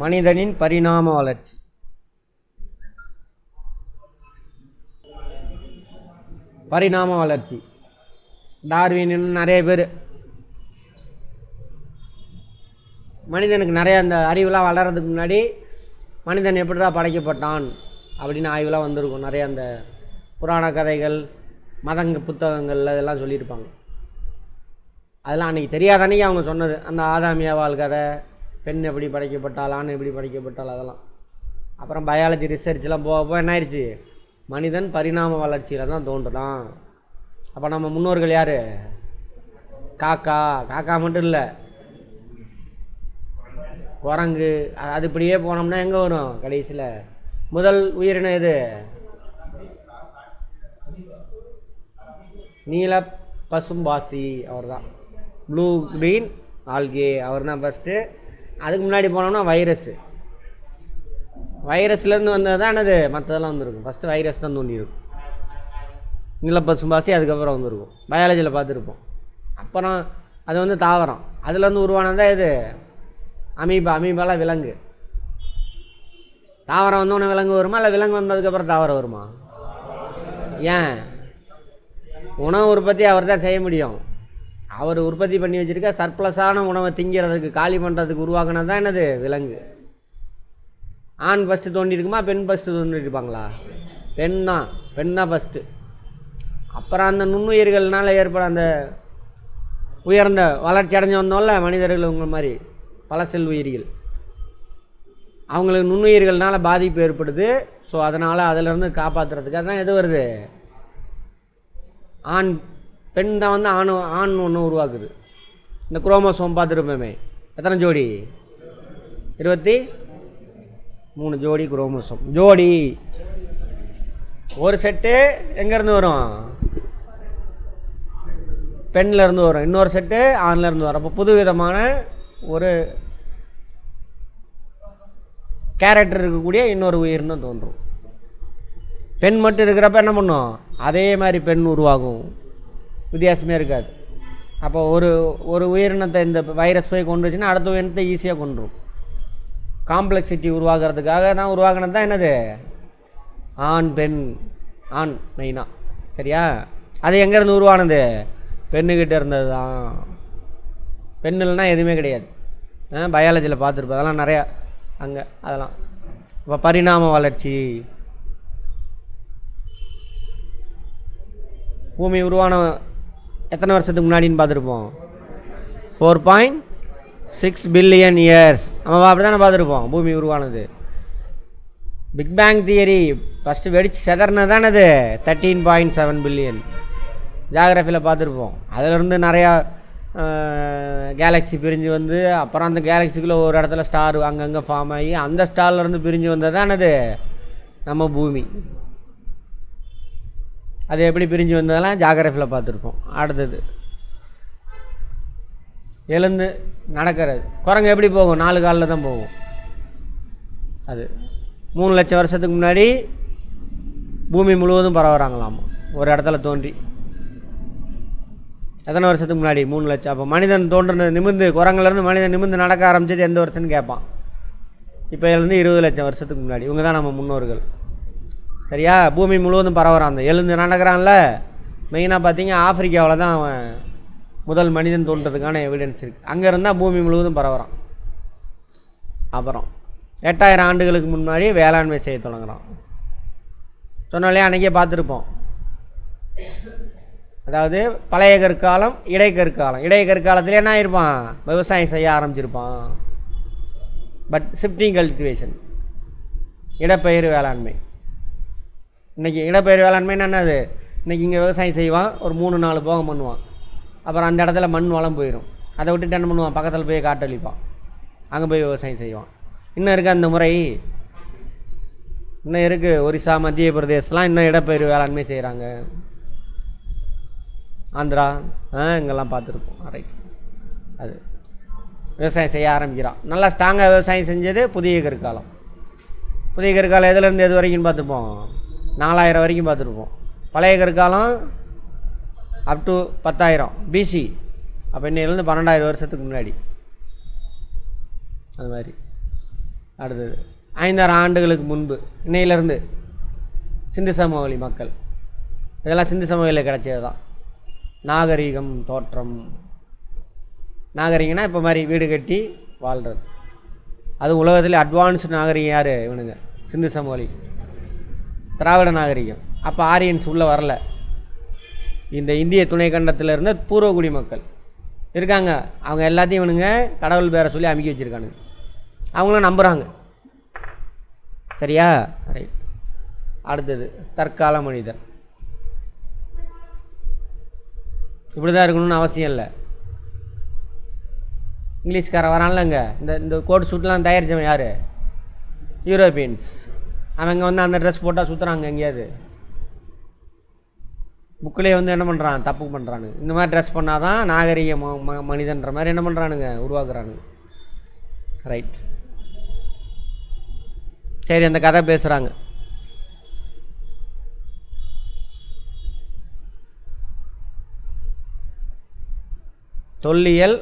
மனிதனின் பரிணாம வளர்ச்சி. பரிணாம வளர்ச்சி டார்வின் நிறைய பேர் மனிதனுக்கு நிறைய அந்த அறிவுலாம் வளர்கிறதுக்கு முன்னாடி மனிதன் எப்படிடா படைக்கப்பட்டான் அப்படின்னு ஆய்வுலாம் வந்திருக்கும். நிறைய அந்த புராண கதைகள் மதங்க புத்தகங்கள் இதெல்லாம் சொல்லியிருப்பாங்க. அதெல்லாம் அன்றைக்கி தெரியாத அன்றைக்கி அவங்க சொன்னது. அந்த ஆதாமியாவால் கதை, பெண் எப்படி படைக்கப்பட்டால், ஆண் எப்படி படைக்கப்பட்டால், அதெல்லாம் அப்புறம் பயாலஜி ரிசர்ச்லாம் போக என்ன ஆயிடுச்சு, மனிதன் பரிணாம வளர்ச்சியில் தான் தோன்றுறான். அப்போ நம்ம முன்னோர்கள் யார்? காக்கா. காக்கா மட்டும் இல்லை, குரங்கு. அது இப்படியே போனோம்னா எங்கே வரும் கடைசியில்? முதல் உயிரினம் எது? நீல பசும்பாசி. அவர் தான் ப்ளூ கிரீன் ஆல்கே. அவர் தான் ஃபஸ்ட்டு. அதுக்கு முன்னாடி போனோம்னா வைரஸு. வைரஸ்லேருந்து வந்தது தான் என்னது, மற்றதெல்லாம் வந்துருக்கும். ஃபஸ்ட்டு வைரஸ் தான் தோண்டியிருக்கும். நீல பசும்பாசி அதுக்கப்புறம் வந்துருக்கும். பயாலஜியில் பார்த்துருப்போம். அப்புறம் அது வந்து தாவரம். அதுலேருந்து உருவானதான் இது அமீபா. அமீபாலாம் விலங்கு. தாவரம் வந்தோடனே விலங்கு வருமா, இல்லை விலங்கு வந்ததுக்கப்புறம் தாவரம் வருமா? ஏன்? உணவு உற்பத்தி அவர் தான் செய்ய முடியும். அவர் உற்பத்தி பண்ணி வச்சுருக்க சர்ப்ளஸான உணவை திங்கிறதுக்கு, காலி பண்ணுறதுக்கு உருவாக்கினது தான் என்னது, விலங்கு. ஆண் ஃபஸ்ட்டு தோண்டியிருக்குமா, பெண் ஃபஸ்ட்டு தோண்டியிருப்பாங்களா? பெண் தான் ஃபஸ்ட்டு. அப்புறம் அந்த நுண்ணுயிர்கள்னால் ஏற்பட அந்த உயர்ந்த வளர்ச்சி அடைஞ்சு வந்தோம்ல மனிதர்கள், உங்களை மாதிரி பல செல் உயிரிகள், அவங்களுக்கு நுண்ணுயிர்கள்னால் பாதிப்பு ஏற்படுது. ஸோ அதனால் அதிலேருந்து காப்பாற்றுறதுக்கு அதுதான் எது வருது, ஆண். பெண் தான் வந்து ஆண் ஒன்று உருவாக்குது. இந்த குரோமோசோம் பார்த்துருப்போமே, எத்தனை ஜோடி? 23 ஜோடி குரோமோசோம். ஜோடி ஒரு செட்டு எங்கேருந்து வரும்? பெண்ணிலேருந்து வரும். இன்னொரு செட்டு ஆண்லேருந்து வரும். அப்போ புது விதமான ஒரு கேரக்டர் இருக்கக்கூடிய இன்னொரு உயிர்னு தோன்றும். பெண் மட்டும் இருக்கிறப்ப என்ன பண்ணும், அதே மாதிரி பெண் உருவாகும். வித்தியாசமே இருக்காது. அப்போ ஒரு உயிரினத்தை இந்த வைரஸ் போய் கொண்டு வச்சுன்னா அடுத்த உயிரினத்தை ஈஸியாக கொண்டுரும். காம்ப்ளெக்சிட்டி உருவாக்குறதுக்காக தான் உருவாக்குனது தான் என்னது, ஆண் பெண். ஆண் மெயினாக. சரியா? அது எங்கேருந்து உருவானது? பெண்ணுக்கிட்ட இருந்தது தான். பெண்ணுலனா எதுவுமே கிடையாது. பயாலஜியில் பார்த்துருப்போம். அதெல்லாம் நிறையா அங்கே. அதெல்லாம் இப்போ பரிணாம வளர்ச்சி. பூமி உருவான எத்தனை வருஷத்துக்கு முன்னாடின்னு பார்த்துருப்போம்? 4.6 பில்லியன் இயர்ஸ். நம்ம அப்படி தானே பார்த்துருப்போம் பூமி உருவானது. பிக் பேங் தியரி ஃபஸ்ட்டு வெடிச்சு செதறினது தானது 13.7 பில்லியன். ஜியாகிரஃபியில் பார்த்துருப்போம். அதிலிருந்து நிறையா கேலக்ஸி பிரிஞ்சு வந்து, அப்புறம் அந்த கேலக்ஸிக்குள்ளே ஒரு இடத்துல ஸ்டார் அங்கங்கே ஃபார்ம் ஆகி, அந்த ஸ்டார்லேருந்து பிரிஞ்சு வந்தது தானது நம்ம பூமி. அது எப்படி பிரிஞ்சு வந்ததெல்லாம் ஜியாகிரஃபியில் பார்த்துருப்போம். அடுத்தது எழுந்து நடக்கிறது. குரங்கு எப்படி போகும்? 4 காலில் தான் போகும். அது 3 லட்சம் வருஷத்துக்கு முன்னாடி பூமி முழுவதும் பரவுறாங்களாம் ஒரு இடத்துல தோன்றி. எத்தனை வருஷத்துக்கு முன்னாடி? 3 லட்சம். அப்போ மனிதன் தோன்றுனது நிமிர்ந்து, குரங்குலேருந்து மனிதன் நிமிர்ந்து நடக்க ஆரம்பிச்சது எந்த வருஷம்னு கேட்பான். இப்போ இதுலேருந்து 20 லட்சம் வருஷத்துக்கு முன்னாடி. இவங்க தான் நம்ம முன்னோர்கள். சரியா? பூமி முழுவதும் பரவுறான். அந்த எழுந்து நடக்கிறான்ல, மெயினாக பார்த்தீங்க ஆப்பிரிக்காவில் தான் அவன் முதல் மனிதன் தோன்றதுக்கான எவிடன்ஸ் இருக்குது. அங்கே இருந்தால் பூமி முழுவதும் பரவுறான். அப்புறம் 8000 ஆண்டுகளுக்கு முன்னாடி வேளாண்மை செய்ய தொடங்குறான். சொன்னாலே அன்றைக்கே பார்த்துருப்போம். அதாவது பழைய கற்காலம், இடைக்கற்காலம். இடைக்கற்காலத்தில் என்ன ஆகிருப்பான்? விவசாயம் செய்ய ஆரம்பிச்சிருப்பான். பட் ஷிஃப்டிங் கல்டிவேஷன், இடப்பெயர் வேளாண்மை. இன்றைக்கி இடப்பெயர் வேளாண்மைன்னு என்னது? இன்றைக்கி இங்கே விவசாயம் செய்வான், ஒரு 3-4 போகம் பண்ணுவான். அப்புறம் அந்த இடத்துல மண் வளம் போயிடும். அதை விட்டுட்டு என்ன பண்ணுவான்? பக்கத்தில் போய் காட்டளிப்பான், அங்கே போய் விவசாயம் செய்வான். இன்னும் இருக்குது அந்த முறை, இன்னும் இருக்குது. ஒரிசா, மத்திய பிரதேசலாம் இன்னும் இடப்பெயர் வேளாண்மை செய்கிறாங்க. ஆந்திரா இங்கெல்லாம் பார்த்துருப்போம். ரைட். அது விவசாயம் செய்ய ஆரம்பிக்கிறான். நல்லா ஸ்ட்ராங்காக விவசாயம் செஞ்சது புதிய கற்காலம். புதிய கற்காலம் எதுலேருந்து எது வரைக்கும் பார்த்துருப்போம்? 4000 வரைக்கும் பார்த்துருப்போம். பழைய கற்காலம் அப் டு 10,000 பிசி. அப்போ இன்னிலேருந்து 12,000 வருஷத்துக்கு முன்னாடி. அது மாதிரி அடுத்தது 5000 ஆண்டுகளுக்கு முன்பு இன்னையிலேருந்து சிந்து சமவெளி மக்கள், இதெல்லாம் சிந்து சமவெளியில் கிடைச்சது தான். நாகரிகம் தோற்றம், நாகரிகம்னா இப்போ மாதிரி வீடு கட்டி வாழ்கிறது. அது உலகத்தில் அட்வான்ஸ்டு நாகரிகம் யார்? இவனுங்க சிந்து சமவெளி, திராவிட நாகரிகம். அப்போ ஆரியன்ஸ் உள்ளே வரல. இந்த இந்திய துணைக்கண்டத்தில் இருந்த பூர்வகுடி மக்கள் இருக்காங்க, அவங்க எல்லாத்தையும் இவனுங்க கடவுள் பேரை சொல்லி அமுக்கி வச்சுருக்கானுங்க. அவங்களும் நம்புகிறாங்க. சரியா? ரைட். அடுத்தது தற்கால மனிதன். இப்படி தான் இருக்கணும்னு அவசியம் இல்லை. இங்கிலீஷ்காரன் வரான்லங்க, இந்த கோட் சூட்லாம் தயாரித்தவன் யார்? யூரோப்பியன்ஸ். அவங்க வந்து அந்த ட்ரெஸ் போட்டால் சுற்றுறாங்க எங்கேயாவது. புக்கிலே வந்து என்ன பண்ணுறான்? தப்பு பண்ணுறானுங்க. இந்த மாதிரி ட்ரெஸ் பண்ணால் தான் நாகரிக மனிதன்ற மாதிரி என்ன பண்ணுறானுங்க? உருவாக்குறானுங்க. ரைட். சரி, அந்த கதை பேசுகிறாங்க. தொல்லியல்,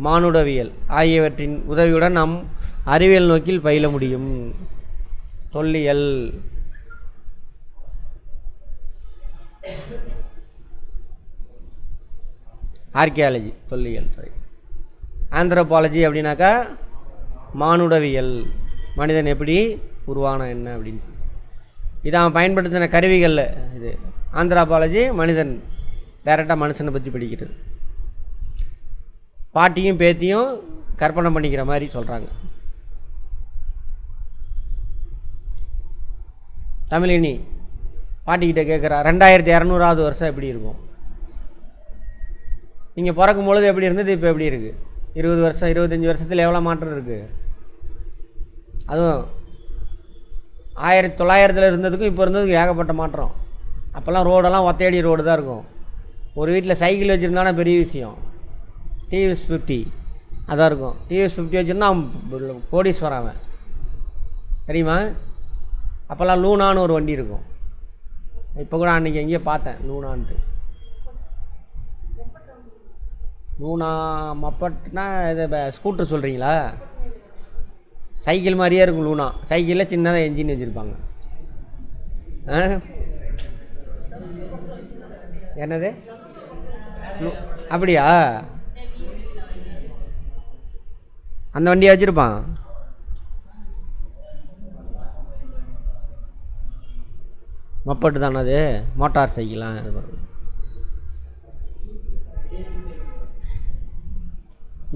மானுடவியல் ஆகியவற்றின் உதவியுடன் நாம் அறிவியல் நோக்கில் பயில முடியும். தொல்லியல், ஆர்கியாலஜி, தொல்லியல். ஆந்த்ரோபாலஜி அப்படின்னாக்கா மானுடவியல், மனிதன் எப்படி உருவான என்ன அப்படின்னு சொல்லி. இதை அவன் பயன்படுத்தின கருவிகளில் இது. ஆந்த்ரோபாலஜி மனிதன் டைரெக்டாக மனுஷனை பற்றி படிக்கிறது. பாட்டியும் பேத்தியும் கற்பனை பண்ணிக்கிற மாதிரி சொல்கிறாங்க. தமிழினி பாட்டிக்கிட்ட கேட்குறா, 2200வது வருஷம் எப்படி இருக்கும்? நீங்கள் பிறக்கும் பொழுது எப்படி இருந்தது, இப்போ எப்படி இருக்குது? 20 வருஷம் 25 வருஷத்தில் எவ்வளோ மாற்றம் இருக்குது? அதுவும் 1900 இருந்ததுக்கும் இப்போ இருந்ததுக்கும் ஏகப்பட்ட மாற்றம். அப்போல்லாம் ரோடெல்லாம் ஒத்தையடி ரோடு தான் இருக்கும். ஒரு வீட்டில் சைக்கிள் வச்சுருந்தானா பெரிய விஷயம். டிவிஎஸ் 50 அதான் இருக்கும். டிவிஎஸ் 50 வச்சுருந்தா அவன் கோடீஸ்வரன் அவன், தெரியுமா? அப்போல்லாம் லூனான்னு ஒரு வண்டி இருக்கும். இப்போ கூட அன்றைக்கி எங்கேயோ பார்த்தேன் லூனான்ட்டு. லூனா மப்பட்னா இது ஸ்கூட்டர் சொல்கிறீங்களா? சைக்கிள் மாதிரியே இருக்கும் லூனா. சைக்கிளில் சின்னதாக என்ஜின் வச்சுருப்பாங்க. என்னது அப்படியா? அந்த வண்டியை வச்சுருப்பான். மப்பட்டு தானே அது, மோட்டார் சைக்கிளாக இருக்கும்.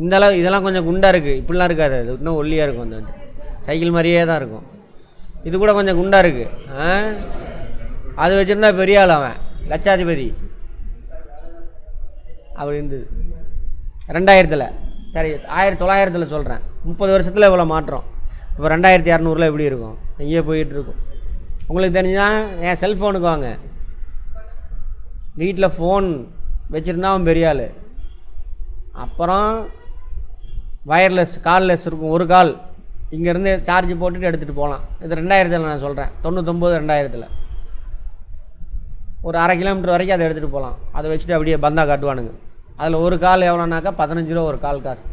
இந்தளவு இதெல்லாம் கொஞ்சம் குண்டாக இருக்குது, இப்படிலாம் இருக்காது. அது இன்னும் ஒல்லியாக இருக்கும். அந்த வண்டி சைக்கிள் மாதிரியே தான் இருக்கும். இது கூட கொஞ்சம் குண்டாக இருக்குது. அது வச்சுருந்தா பெரிய ஆள், அவன் லட்சாதிபதி அப்படி இருந்தது. 2000, சரி 1900 சொல்கிறேன். 30 வருஷத்தில் இவ்வளோ மாற்றம். இப்போ 2200 எப்படி இருக்கும்? எங்கேயோ போயிட்டுருக்கும். உங்களுக்கு தெரிஞ்சுன்னா என் செல்ஃபோனுக்கு வாங்க. வீட்டில் ஃபோன் வச்சுருந்தா அவன் பெரிய ஆள். அப்புறம் வயர்லெஸ், கால்லெஸ் இருக்கும். ஒரு கால் இங்கேருந்து சார்ஜ் போட்டுட்டு எடுத்துகிட்டு போகலாம். இது 2000 நான் சொல்கிறேன். 99 2000 ஒரு 1/2 கிலோமீட்டர் வரைக்கும் அதை எடுத்துகிட்டு போகலாம். அதை வச்சுட்டு அப்படியே பந்தா காட்டுவானுங்க. அதில் ஒரு கால் எவ்வளோனாக்கா 15 ரூபா. ஒரு கால் காஸ்ட்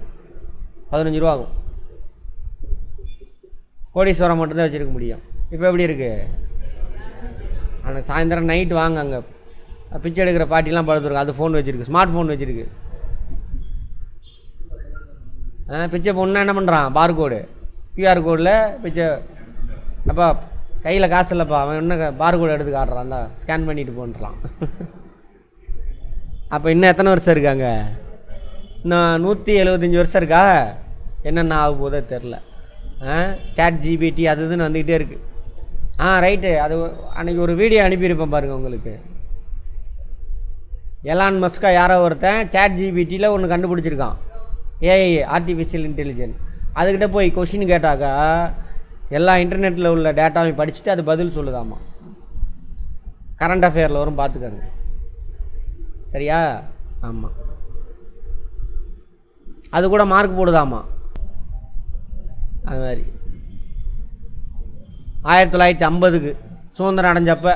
15 ரூபா ஆகும். கோடீஸ்வரம் மட்டும்தான் வச்சுருக்க முடியும். இப்போ எப்படி இருக்குது? அந்த சாயந்தரம் நைட்டு வாங்க, அங்கே பிச்சை எடுக்கிற பாட்டிலாம் படுத்துருக்கு. அது ஃபோன் வச்சுருக்கு, ஸ்மார்ட் ஃபோன் வச்சுருக்கு. பிச்சை பொண்ணா என்ன பண்ணுறான்? பார்கோடு, கியூஆர் கோடில் பிச்சை. அப்போ கையில் காசு இல்லைப்பா, அவன் இன்னும் பார்கோடு எடுத்து காட்டுறான், அந்த ஸ்கேன் பண்ணிட்டு போன்றான். அப்போ இன்னும் எத்தனை வருஷம் இருக்காங்க? இன்னும் 175 வருஷம் இருக்கா? என்னென்ன ஆக போதோ தெரில. சாட் ஜிபிடி அது இதுன்னு வந்துக்கிட்டே இருக்குது. ரைட்டு. அது அன்றைக்கி ஒரு வீடியோ அனுப்பியிருப்பேன் பாருங்கள் உங்களுக்கு. எலான் மஸ்கா யாரோ ஒருத்தன் சாட் ஜிபிடியில் ஒன்று கண்டுபிடிச்சிருக்கான். AI, artificial intelligence. அதுக்கிட்ட போய் கொஷின் கேட்டாக்கா எல்லா இன்டர்நெட்டில் உள்ள டேட்டாவையும் படிச்சுட்டு அது பதில் சொல்லுதாமா. கரண்ட் அஃபேரில் வரும், பார்த்துக்கங்க. சரியா? ஆமாம். அது கூட மார்க் போடுதாமா. அது மாதிரி 1950க்கு சுதந்திரம் அடைஞ்சப்போ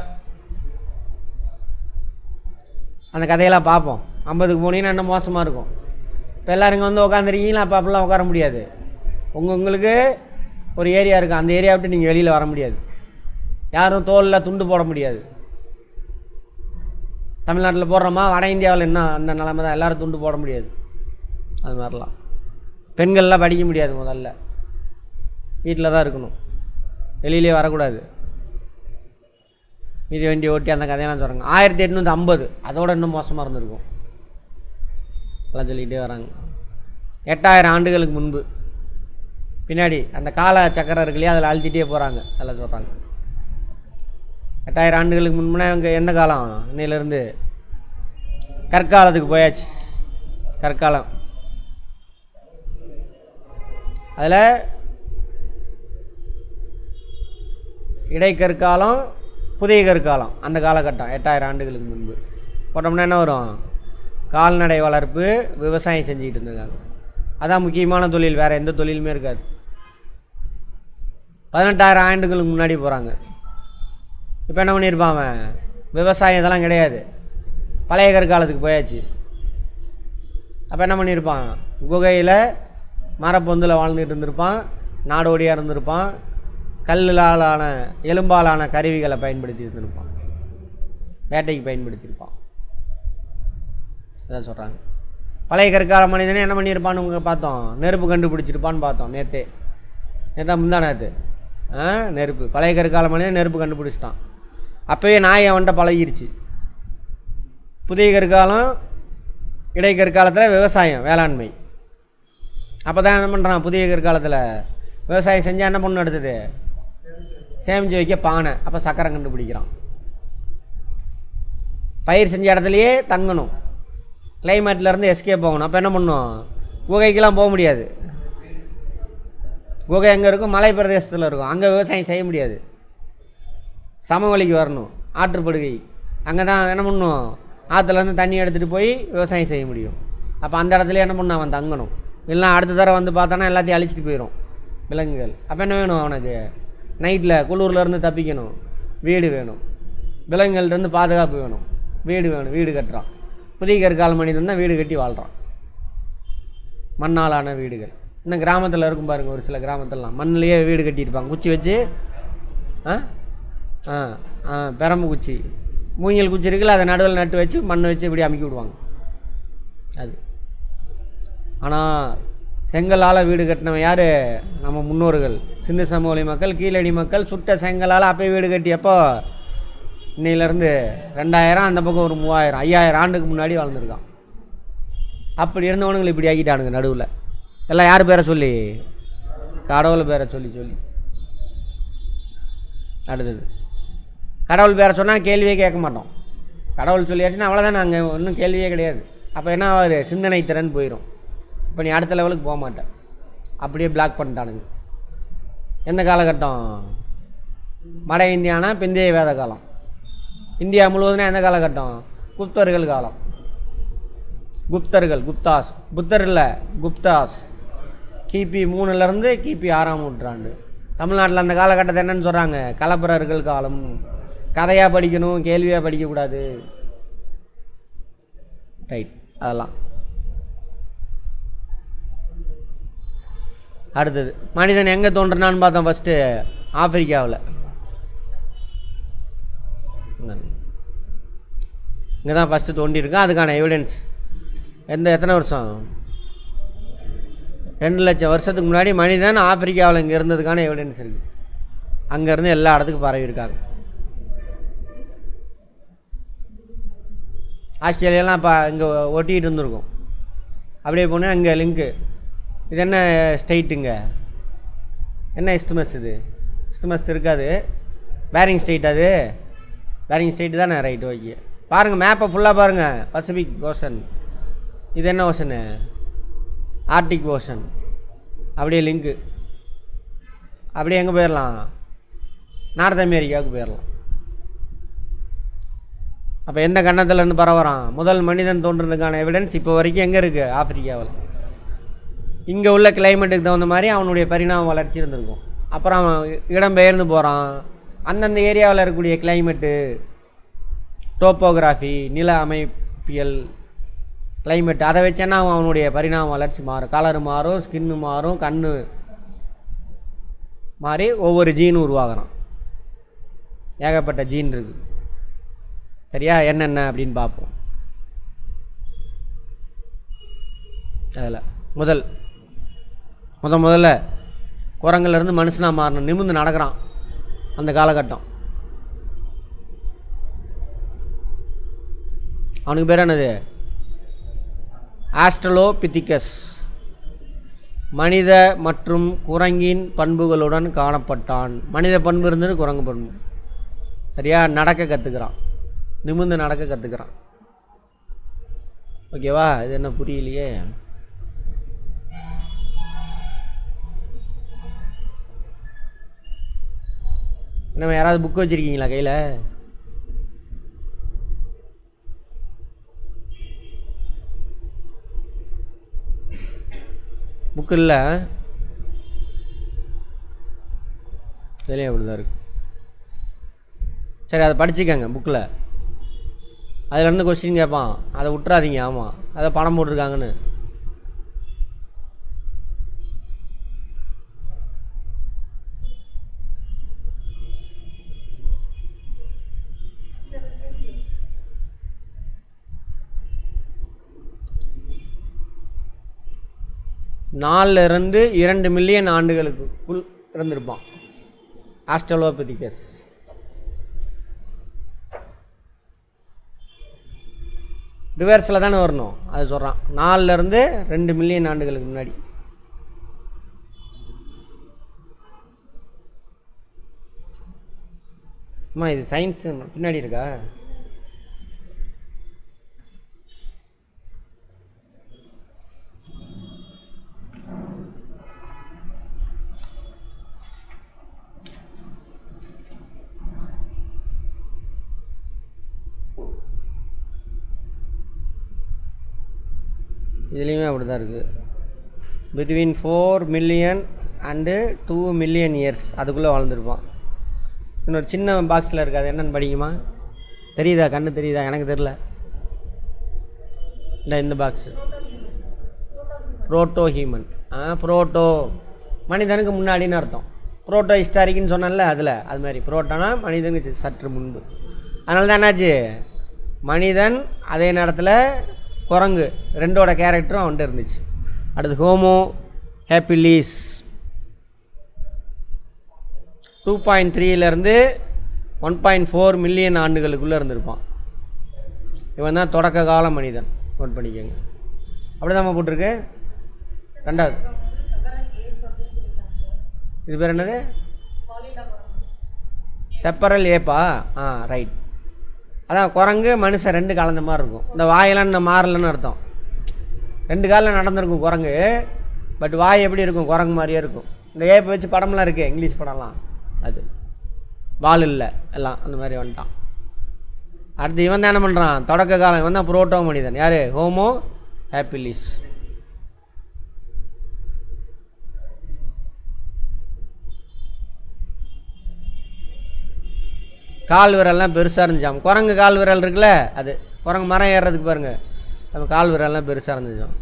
அந்த கதையெல்லாம் பார்ப்போம். 50க்கு போனீங்கன்னா என்ன மோசமாக இருக்கும். இப்போ எல்லோரும் இங்கே வந்து உட்காந்துருக்கீங்களா? அப்போ அப்படிலாம் உட்கார முடியாது. உங்களுக்கு ஒரு ஏரியா இருக்குது, அந்த ஏரியா விட்டு நீங்கள் வெளியில் வர முடியாது. யாரும் தோலில் துண்டு போட முடியாது. தமிழ்நாட்டில் போடுறோமா, வட இந்தியாவில் என்ன அந்த நிலைமை தான், எல்லோரும் துண்டு போட முடியாது. அது மாதிரிலாம் பெண்கள்லாம் படிக்க முடியாது, முதல்ல வீட்டில் தான் இருக்கணும், வெளியிலே வரக்கூடாது. மீதி வண்டி ஓட்டி அந்த கதையெல்லாம் சொல்கிறாங்க. 1850 அதோட இன்னும் மோசமாக இருந்திருக்கும் எல்லாம் சொல்லிகிட்டே வராங்க. 8000 ஆண்டுகளுக்கு முன்பு பின்னாடி அந்த கால சக்கரம் இருக்கு இல்லையா, அதில் அழுத்திட்டே போகிறாங்க, அதெல்லாம் சொல்கிறாங்க. 8000 ஆண்டுகளுக்கு முன்புனா இவங்க எந்த காலம், இன்னையிலேருந்து கற்காலத்துக்கு போயாச்சு. கற்காலம் அதில் இடைக்கற்காலம், புதிய கற்காலம், அந்த காலகட்டம் 8000 ஆண்டுகளுக்கு முன்பு போட்டோம்னா என்ன வரும், கால்நடை வளர்ப்பு, விவசாயம் செஞ்சுக்கிட்டு இருந்திருக்காங்க. அதான் முக்கியமான தொழில், வேறு எந்த தொழிலுமே இருக்காது. 18,000 ஆண்டுகளுக்கு முன்னாடி போகிறாங்க. இப்போ என்ன பண்ணியிருப்பான் அவன், விவசாயம் இதெல்லாம் கிடையாது, பழைய கற்காலத்துக்கு போயாச்சு. அப்போ என்ன பண்ணியிருப்பான், குகையில் மரப்பொந்தில் வாழ்ந்துட்டு இருந்திருப்பான், நாடோடியாக இருந்திருப்பான், கல்லாலான எலும்பாலான கருவிகளை பயன்படுத்தி இருந்திருப்பான், வேட்டைக்கு பயன்படுத்தியிருப்பான். அதான் சொல்கிறாங்க. பழைய கற்கால மனிதனே என்ன பண்ணியிருப்பான்னு உங்க பார்த்தோம், நெருப்பு கண்டுபிடிச்சிருப்பான்னு பார்த்தோம் நேற்றா முந்தா நேற்று. நெருப்பு, பழைய கற்கால மனிதன் நெருப்பு கண்டுபிடிச்சிட்டான். அப்போயே நாய் அவன்கிட்ட பழகிருச்சு. புதிய கற்காலம், இடைக்கற்காலத்தில் விவசாயம், வேளாண்மை. அப்போ தான் என்ன பண்ணுறான், புதிய கற்காலத்தில் விவசாயம் செஞ்சால் என்ன பண்ணணும், அடுத்தது சேமித்து வைக்க பானை. அப்போ சக்கரம் கண்டுபிடிக்கிறான். பயிர் செஞ்ச இடத்துலையே தங்கணும், கிளைமேட்லேருந்து எஸ்கேப் போகணும். அப்போ என்ன பண்ணணும், குகைக்கெல்லாம் போக முடியாது. குகை எங்கே இருக்கும், மலை பிரதேசத்தில் இருக்கும், அங்கே விவசாயம் செய்ய முடியாது. சமவெளிக்கு வரணும், ஆற்றுப்படுகை, அங்கே தான் என்ன பண்ணணும், ஆற்றுலேருந்து தண்ணி எடுத்துகிட்டு போய் விவசாயம் செய்ய முடியும். அப்போ அந்த இடத்துல என்ன பண்ணணும், அவன் தங்கணும். இல்லைனா அடுத்த தடவை வந்து பார்த்தானா எல்லாத்தையும் அழிச்சிட்டு போயிடும் விலங்குகள். அப்போ என்ன வேணும் அவனுக்கு, நைட்டில் குளூர்லேருந்து தப்பிக்கணும், வீடு வேணும், விலங்குகள்லேருந்து பாதுகாப்பு வேணும், வீடு வேணும், வீடு கட்டுறான். புதிய கற்கால மனிதன் தான் வீடு கட்டி வாழ்கிறான், மண்ணாலான வீடுகள். இன்னும் கிராமத்தில் இருக்கும் பாருங்கள், ஒரு சில கிராமத்திலலாம் மண்ணிலேயே வீடு கட்டியிருப்பாங்க, குச்சி வச்சு. பெரம்பு குச்சி, மூங்கில் குச்சி இருக்குல்ல, அதை நடுவில் நட்டு வச்சு மண்ணை வச்சு இப்படி அமுக்கி விடுவாங்க. அது ஆனால் செங்கலால் வீடு கட்டினவன் யார், நம்ம முன்னோர்கள், சிந்து சமவெளி மக்கள், கீழடி மக்கள். சுட்ட செங்கலால் அப்போயே வீடு கட்டி எப்போ, இன்னையிலேருந்து 2000, அந்த பக்கம் ஒரு 3000, 5000 ஆண்டுக்கு முன்னாடி வாழ்ந்துருக்கான். அப்படி இருந்தவனுங்களை இப்படி ஆக்கிட்டானுங்க நடுவில். எல்லாம் யார் பேரை சொல்லி, கடவுள் பேரை சொல்லி சொல்லி. அடுத்தது கடவுள் பேரை சொன்னால் கேள்வியே கேட்க மாட்டோம். கடவுள் சொல்லியாச்சுன்னா அவ்வளோதான், நாங்கள் இன்னும் கேள்வியே கிடையாது. அப்போ என்ன ஆகுது, சிந்தனை திறன் போயிடும். இப்போ நீ அடுத்த லெவலுக்கு போக மாட்டேன், அப்படியே பிளாக் பண்ணிட்டானுங்க. எந்த காலகட்டம், வட இந்தியானா பிந்தைய வேத காலம். இந்தியா முழுவதுனா எந்த காலகட்டம், குப்தர்கள் காலம். குப்தர்கள், குப்தாஸ், புத்தர் இல்லை குப்தாஸ், கிபி 3லேருந்து கிபி 6ஆம் நூற்றாண்டு. தமிழ்நாட்டில் அந்த காலகட்டத்தை என்னன்னு சொல்கிறாங்க, கலப்பரர்கள் காலம். கதையாக படிக்கணும், கேள்வியாக படிக்கக்கூடாது. ரைட், அதெல்லாம். அடுத்தது மனிதன் எங்கே தோன்றுனான்னு பார்த்தோம். ஃபஸ்ட்டு ஆப்பிரிக்காவில். இங்கே தான் ஃபஸ்ட்டு தோண்டியிருக்கான். அதுக்கான எவிடன்ஸ் எத்தனை வருஷம், 2 லட்சம் வருஷத்துக்கு முன்னாடி மனிதன் ஆப்பிரிக்காவில் இங்கே இருந்ததுக்கான எவிடன்ஸ் இருக்குது. அங்கேருந்து எல்லா இடத்துக்கும் பரவி இருக்காங்க. ஆஸ்திரேலியாலாம் இப்போ இங்கே ஒட்டிகிட்டு இருந்திருக்கும். அப்படியே போனால் அங்கே லிங்க்கு. இது என்ன ஸ்டேட்டுங்க, என்ன இஸ்துமஸ், இது இஸ்துமஸ் இருக்காது, பேரிங் ஸ்டேட். அது பேரிங் ஸ்டேட்டு தானே, ரைட், ஓகே. பாருங்கள் மேப்பை ஃபுல்லாக பாருங்கள். பசிபிக் ஓஷன், இது என்ன ஓஷனு, ஆர்டிக் ஓஷன். அப்படியே லிங்க்கு, அப்படியே எங்கே போயிடலாம், நார்த் அமெரிக்காவுக்கு போயிடலாம். அப்போ எந்த கண்டத்துலேருந்து பரவறான், முதல் மனிதன் தோன்றதுக்கான எவிடன்ஸ் இப்போ வரைக்கும் எங்கே இருக்குது, ஆப்பிரிக்காவில். இங்கே உள்ள கிளைமேட்டுக்கு தகுந்த மாதிரி அவனுடைய பரிணாம வளர்ச்சி இருந்திருக்கும். அப்புறம் அவன் இடம் பெயர்ந்து போகிறான். அந்தந்த ஏரியாவில் இருக்கக்கூடிய கிளைமேட்டு, டோப்போகிராஃபி, நில அமைப்பியல், கிளைமேட், அதை வச்சேன்னா அவனுடைய பரிணாம வளர்ச்சி மாறும். கலரு மாறும், ஸ்கின்னு மாறும், கண்ணு மாதிரி ஒவ்வொரு ஜீன் உருவாகிறான். ஏகப்பட்ட ஜீன் இருக்குது. சரியா? என்னென்ன அப்படின்னு பார்ப்போம். அதில் முதல்ல குரங்குலேருந்து மனுஷனாக மாறணும், நிமிர்ந்து நடக்கிறான் அந்த காலகட்டம். அவனுக்கு பேர் என்னது? ஆஸ்ட்ரலோபிதிகஸ். மனித மற்றும் குரங்கின் பண்புகளுடன் காணப்பட்டான். மனித பண்பு இருந்தது, குரங்கு பண்பு. சரியா? நடக்க கற்றுக்கிறான், நிமிர்ந்து நடக்க கற்றுக்கிறான். ஓகேவா? இது என்ன புரியலையே? நம்ம யாராவது புக்கு வச்சுருக்கீங்களா கையில்? புக்கு இல்லை, இதுலேயும் அப்படி தான் இருக்குது. சரி, அதை படிச்சுக்கங்க புக்கில். அதிலேருந்து கொஸ்டின் கேட்பான், அதை விட்டுறாதீங்க. ஆமாம், அதை பணம் போட்டிருக்காங்கன்னு. நாலிலிருந்து 2 மில்லியன் ஆண்டுகளுக்குள் இருந்திருப்பான் ஆஸ்ட்ரலோபிதிகஸ். ரிவர்ஸில் தானே வரணும், அது சொல்கிறான். 4லேருந்து 2 மில்லியன் ஆண்டுகளுக்கு முன்னாடி. அம்மா இது சயின்ஸு பின்னாடி இருக்கா? இதுலேயுமே அப்படி தான் இருக்குது. Between 4 million and 2 million years அதுக்குள்ளே வாழ்ந்துருப்பான். இன்னொரு சின்ன பாக்ஸில் இருக்குது, அது என்னென்னு படிக்குமா? தெரியுதா? கண்ணு தெரியுதா? எனக்கு தெரில. இந்த பாக்ஸு புரோட்டோ ஹியூமன். புரோட்டோ மனிதனுக்கு முன்னாடின்னு அர்த்தம். புரோட்டோ ஹிஸ்டாரிக்குன்னு சொன்னால அதில் அது மாதிரி புரோட்டோனா மனிதனுக்கு சற்று முன்பு. அதனால தான் என்னாச்சு, மனிதன் அதே நேரத்தில் குரங்கு ரெண்டோட கேரக்டரும் அவன்கிட்ட இருந்துச்சு. அடுத்து ஹோமோ ஹேப்பிலிஸ் 2.3லேருந்து 1.4 மில்லியன் ஆண்டுகளுக்குள்ளே இருந்திருப்பான். இவன் தான் தொடக்க கால மனிதன். நோட் பண்ணிக்கோங்க. அப்படி தான் போட்டிருக்கு. ரெண்டாவது இது பேர் என்னது? செப்பரல் ஏப்பா. ரைட். அதான் குரங்கு மனுஷன் 2 கலந்த மாதிரி இருக்கும். இந்த வாயெல்லாம் இன்னும் மாறலன்னு அர்த்தம். 2 காலில் நடந்திருக்கும் குரங்கு, பட் வாய் எப்படி இருக்கும்? குரங்கு மாதிரியே இருக்கும். இந்த ஏப்பை வச்சு படம்லாம் இருக்குது, இங்கிலீஷ் படம்லாம். அது வால் இல்லை, எல்லாம் அந்த மாதிரி வந்துட்டான். அடுத்து இவன் தான் என்ன பண்ணுறான்? தொடக்க காலம். இவன் தான் புரோட்டோ மனிதன். யார்? ஹோமோ ஹேப்பிலிஸ். கால் விரல்லாம் பெருசாக இருந்துச்சாம். குரங்கு கால் விரல் இருக்குல்ல, அது குரங்கு மரம் ஏறுறதுக்கு பாருங்கள், நம்ம கால் விரல்லாம் பெருசாக இருந்துச்சோம்.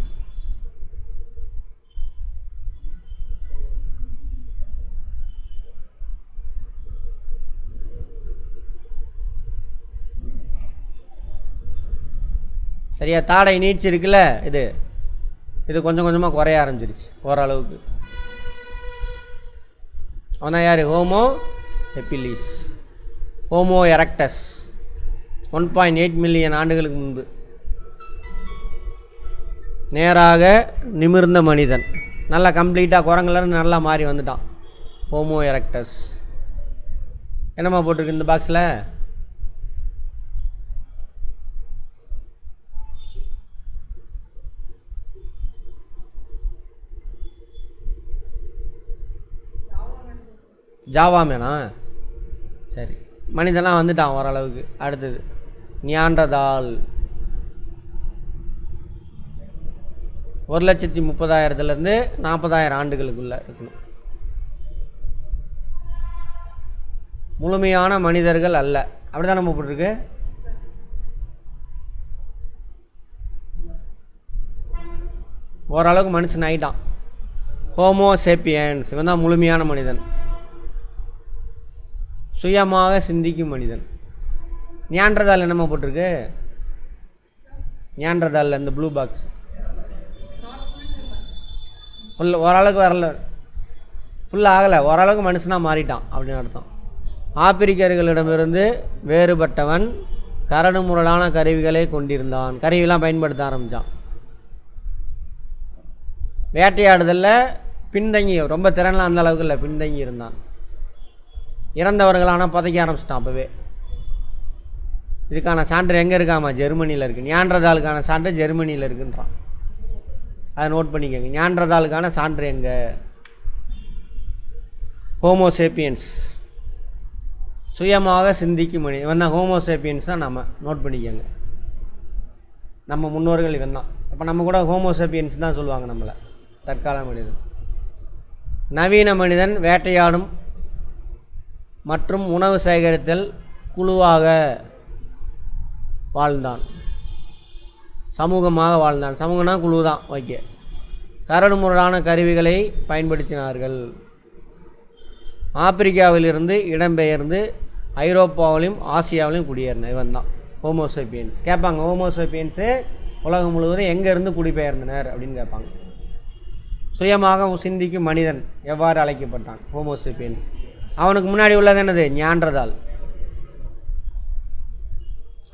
சரியா? தாடை நீட்சி இருக்குல்ல, இது கொஞ்சம் கொஞ்சமாக குறைய ஆரம்பிச்சிருச்சு ஓரளவுக்கு. அவன் யார்? ஹோமோ ஹெப்பிலிஸ். ஹோமோ எரக்டஸ் 1.8 மில்லியன் ஆண்டுகளுக்கு முன்பு நேராக நிமிர்ந்த மனிதன். நல்லா கம்ப்ளீட்டாக குரங்குலேருந்து நல்லா மாறி வந்துட்டான். Homo erectus. என்னம்மா போட்டிருக்கு இந்த பாக்ஸில்? ஜாவா மேனா? சரி, மனிதனாக வந்துட்டான் ஓரளவுக்கு. அடுத்தது நியாண்டர்தால் 1,30,000 40,000 ஆண்டுகளுக்குள்ளே இருக்கணும். முழுமையான மனிதர்கள் அல்ல. அப்படிதான் நம்ம போட்டிருக்கு. ஓரளவுக்கு மனுஷன் ஆகிட்டான். Homo sapiens. இவன் தான் முழுமையான மனிதன். சுயமாக சிந்திக்கும் மனிதன். நியாண்டர்தால் என்னம்மா போட்டிருக்கு? நியாண்டர்தாலில் இந்த ப்ளூ பாக்ஸ் ஓரளவுக்கு வரல, ஃபுல்லாக ஆகலை, ஓரளவுக்கு மனுஷனாக மாறிட்டான் அப்படின்னு அர்த்தம். ஆப்பிரிக்கர்களிடமிருந்து வேறுபட்டவன், கரடு முரடான கருவிகளை கொண்டிருந்தான், கருவிலாம் பயன்படுத்த ஆரம்பித்தான். வேட்டையாடுதலில் பின்தங்கி, ரொம்ப திறன்லாம் அந்த அளவுக்கு இல்லை, பின்தங்கி இருந்தான். இறந்தவர்களான புதைக்க ஆரம்பிச்சிட்டான் அப்போவே. இதுக்கான சான்று எங்கே இருக்காமா? ஜெர்மனியில் இருக்குது. நியாண்டர்தாலுக்கான சான்று ஜெர்மனியில் இருக்குன்றான். அதை நோட் பண்ணிக்கோங்க. நியாண்டர்தாலுக்கான சான்று எங்கே? ஹோமோசேப்பியன்ஸ், சுயமாக சிந்திக்கும் மனிதன். இவன் தான் ஹோமோசேப்பியன்ஸ் தான். நம்ம நோட் பண்ணிக்கோங்க. நம்ம முன்னோர்கள் இவன் தான். அப்போ நம்ம கூட ஹோமோசேப்பியன்ஸ் தான் சொல்லுவாங்க நம்மளை, தற்கால மனிதன். நவீன மனிதன் வேட்டையாடும் மற்றும் உணவு சேகரித்தல் குழுவாக வாழ்ந்தான், சமூகமாக வாழ்ந்தான். சமூகம்னா குழு தான், ஓகே. கரடு முரடான கருவிகளை பயன்படுத்தினார்கள். ஆப்பிரிக்காவிலிருந்து இடம்பெயர்ந்து ஐரோப்பாவிலும் ஆசியாவிலும் குடியேறின இவன் தான் ஹோமோசேப்பியன்ஸ். கேட்பாங்க, ஹோமோசேப்பியன்ஸு உலகம் முழுவதும் எங்கேருந்து குடிபெயர்ந்தனர் அப்படின்னு கேட்பாங்க. சுயமாக சிந்திக்கும் மனிதன் எவ்வாறு அழைக்கப்பட்டான்? ஹோமோசேப்பியன்ஸ். அவனுக்கு முன்னாடி உள்ளது என்னது? நியாண்டர்தால்.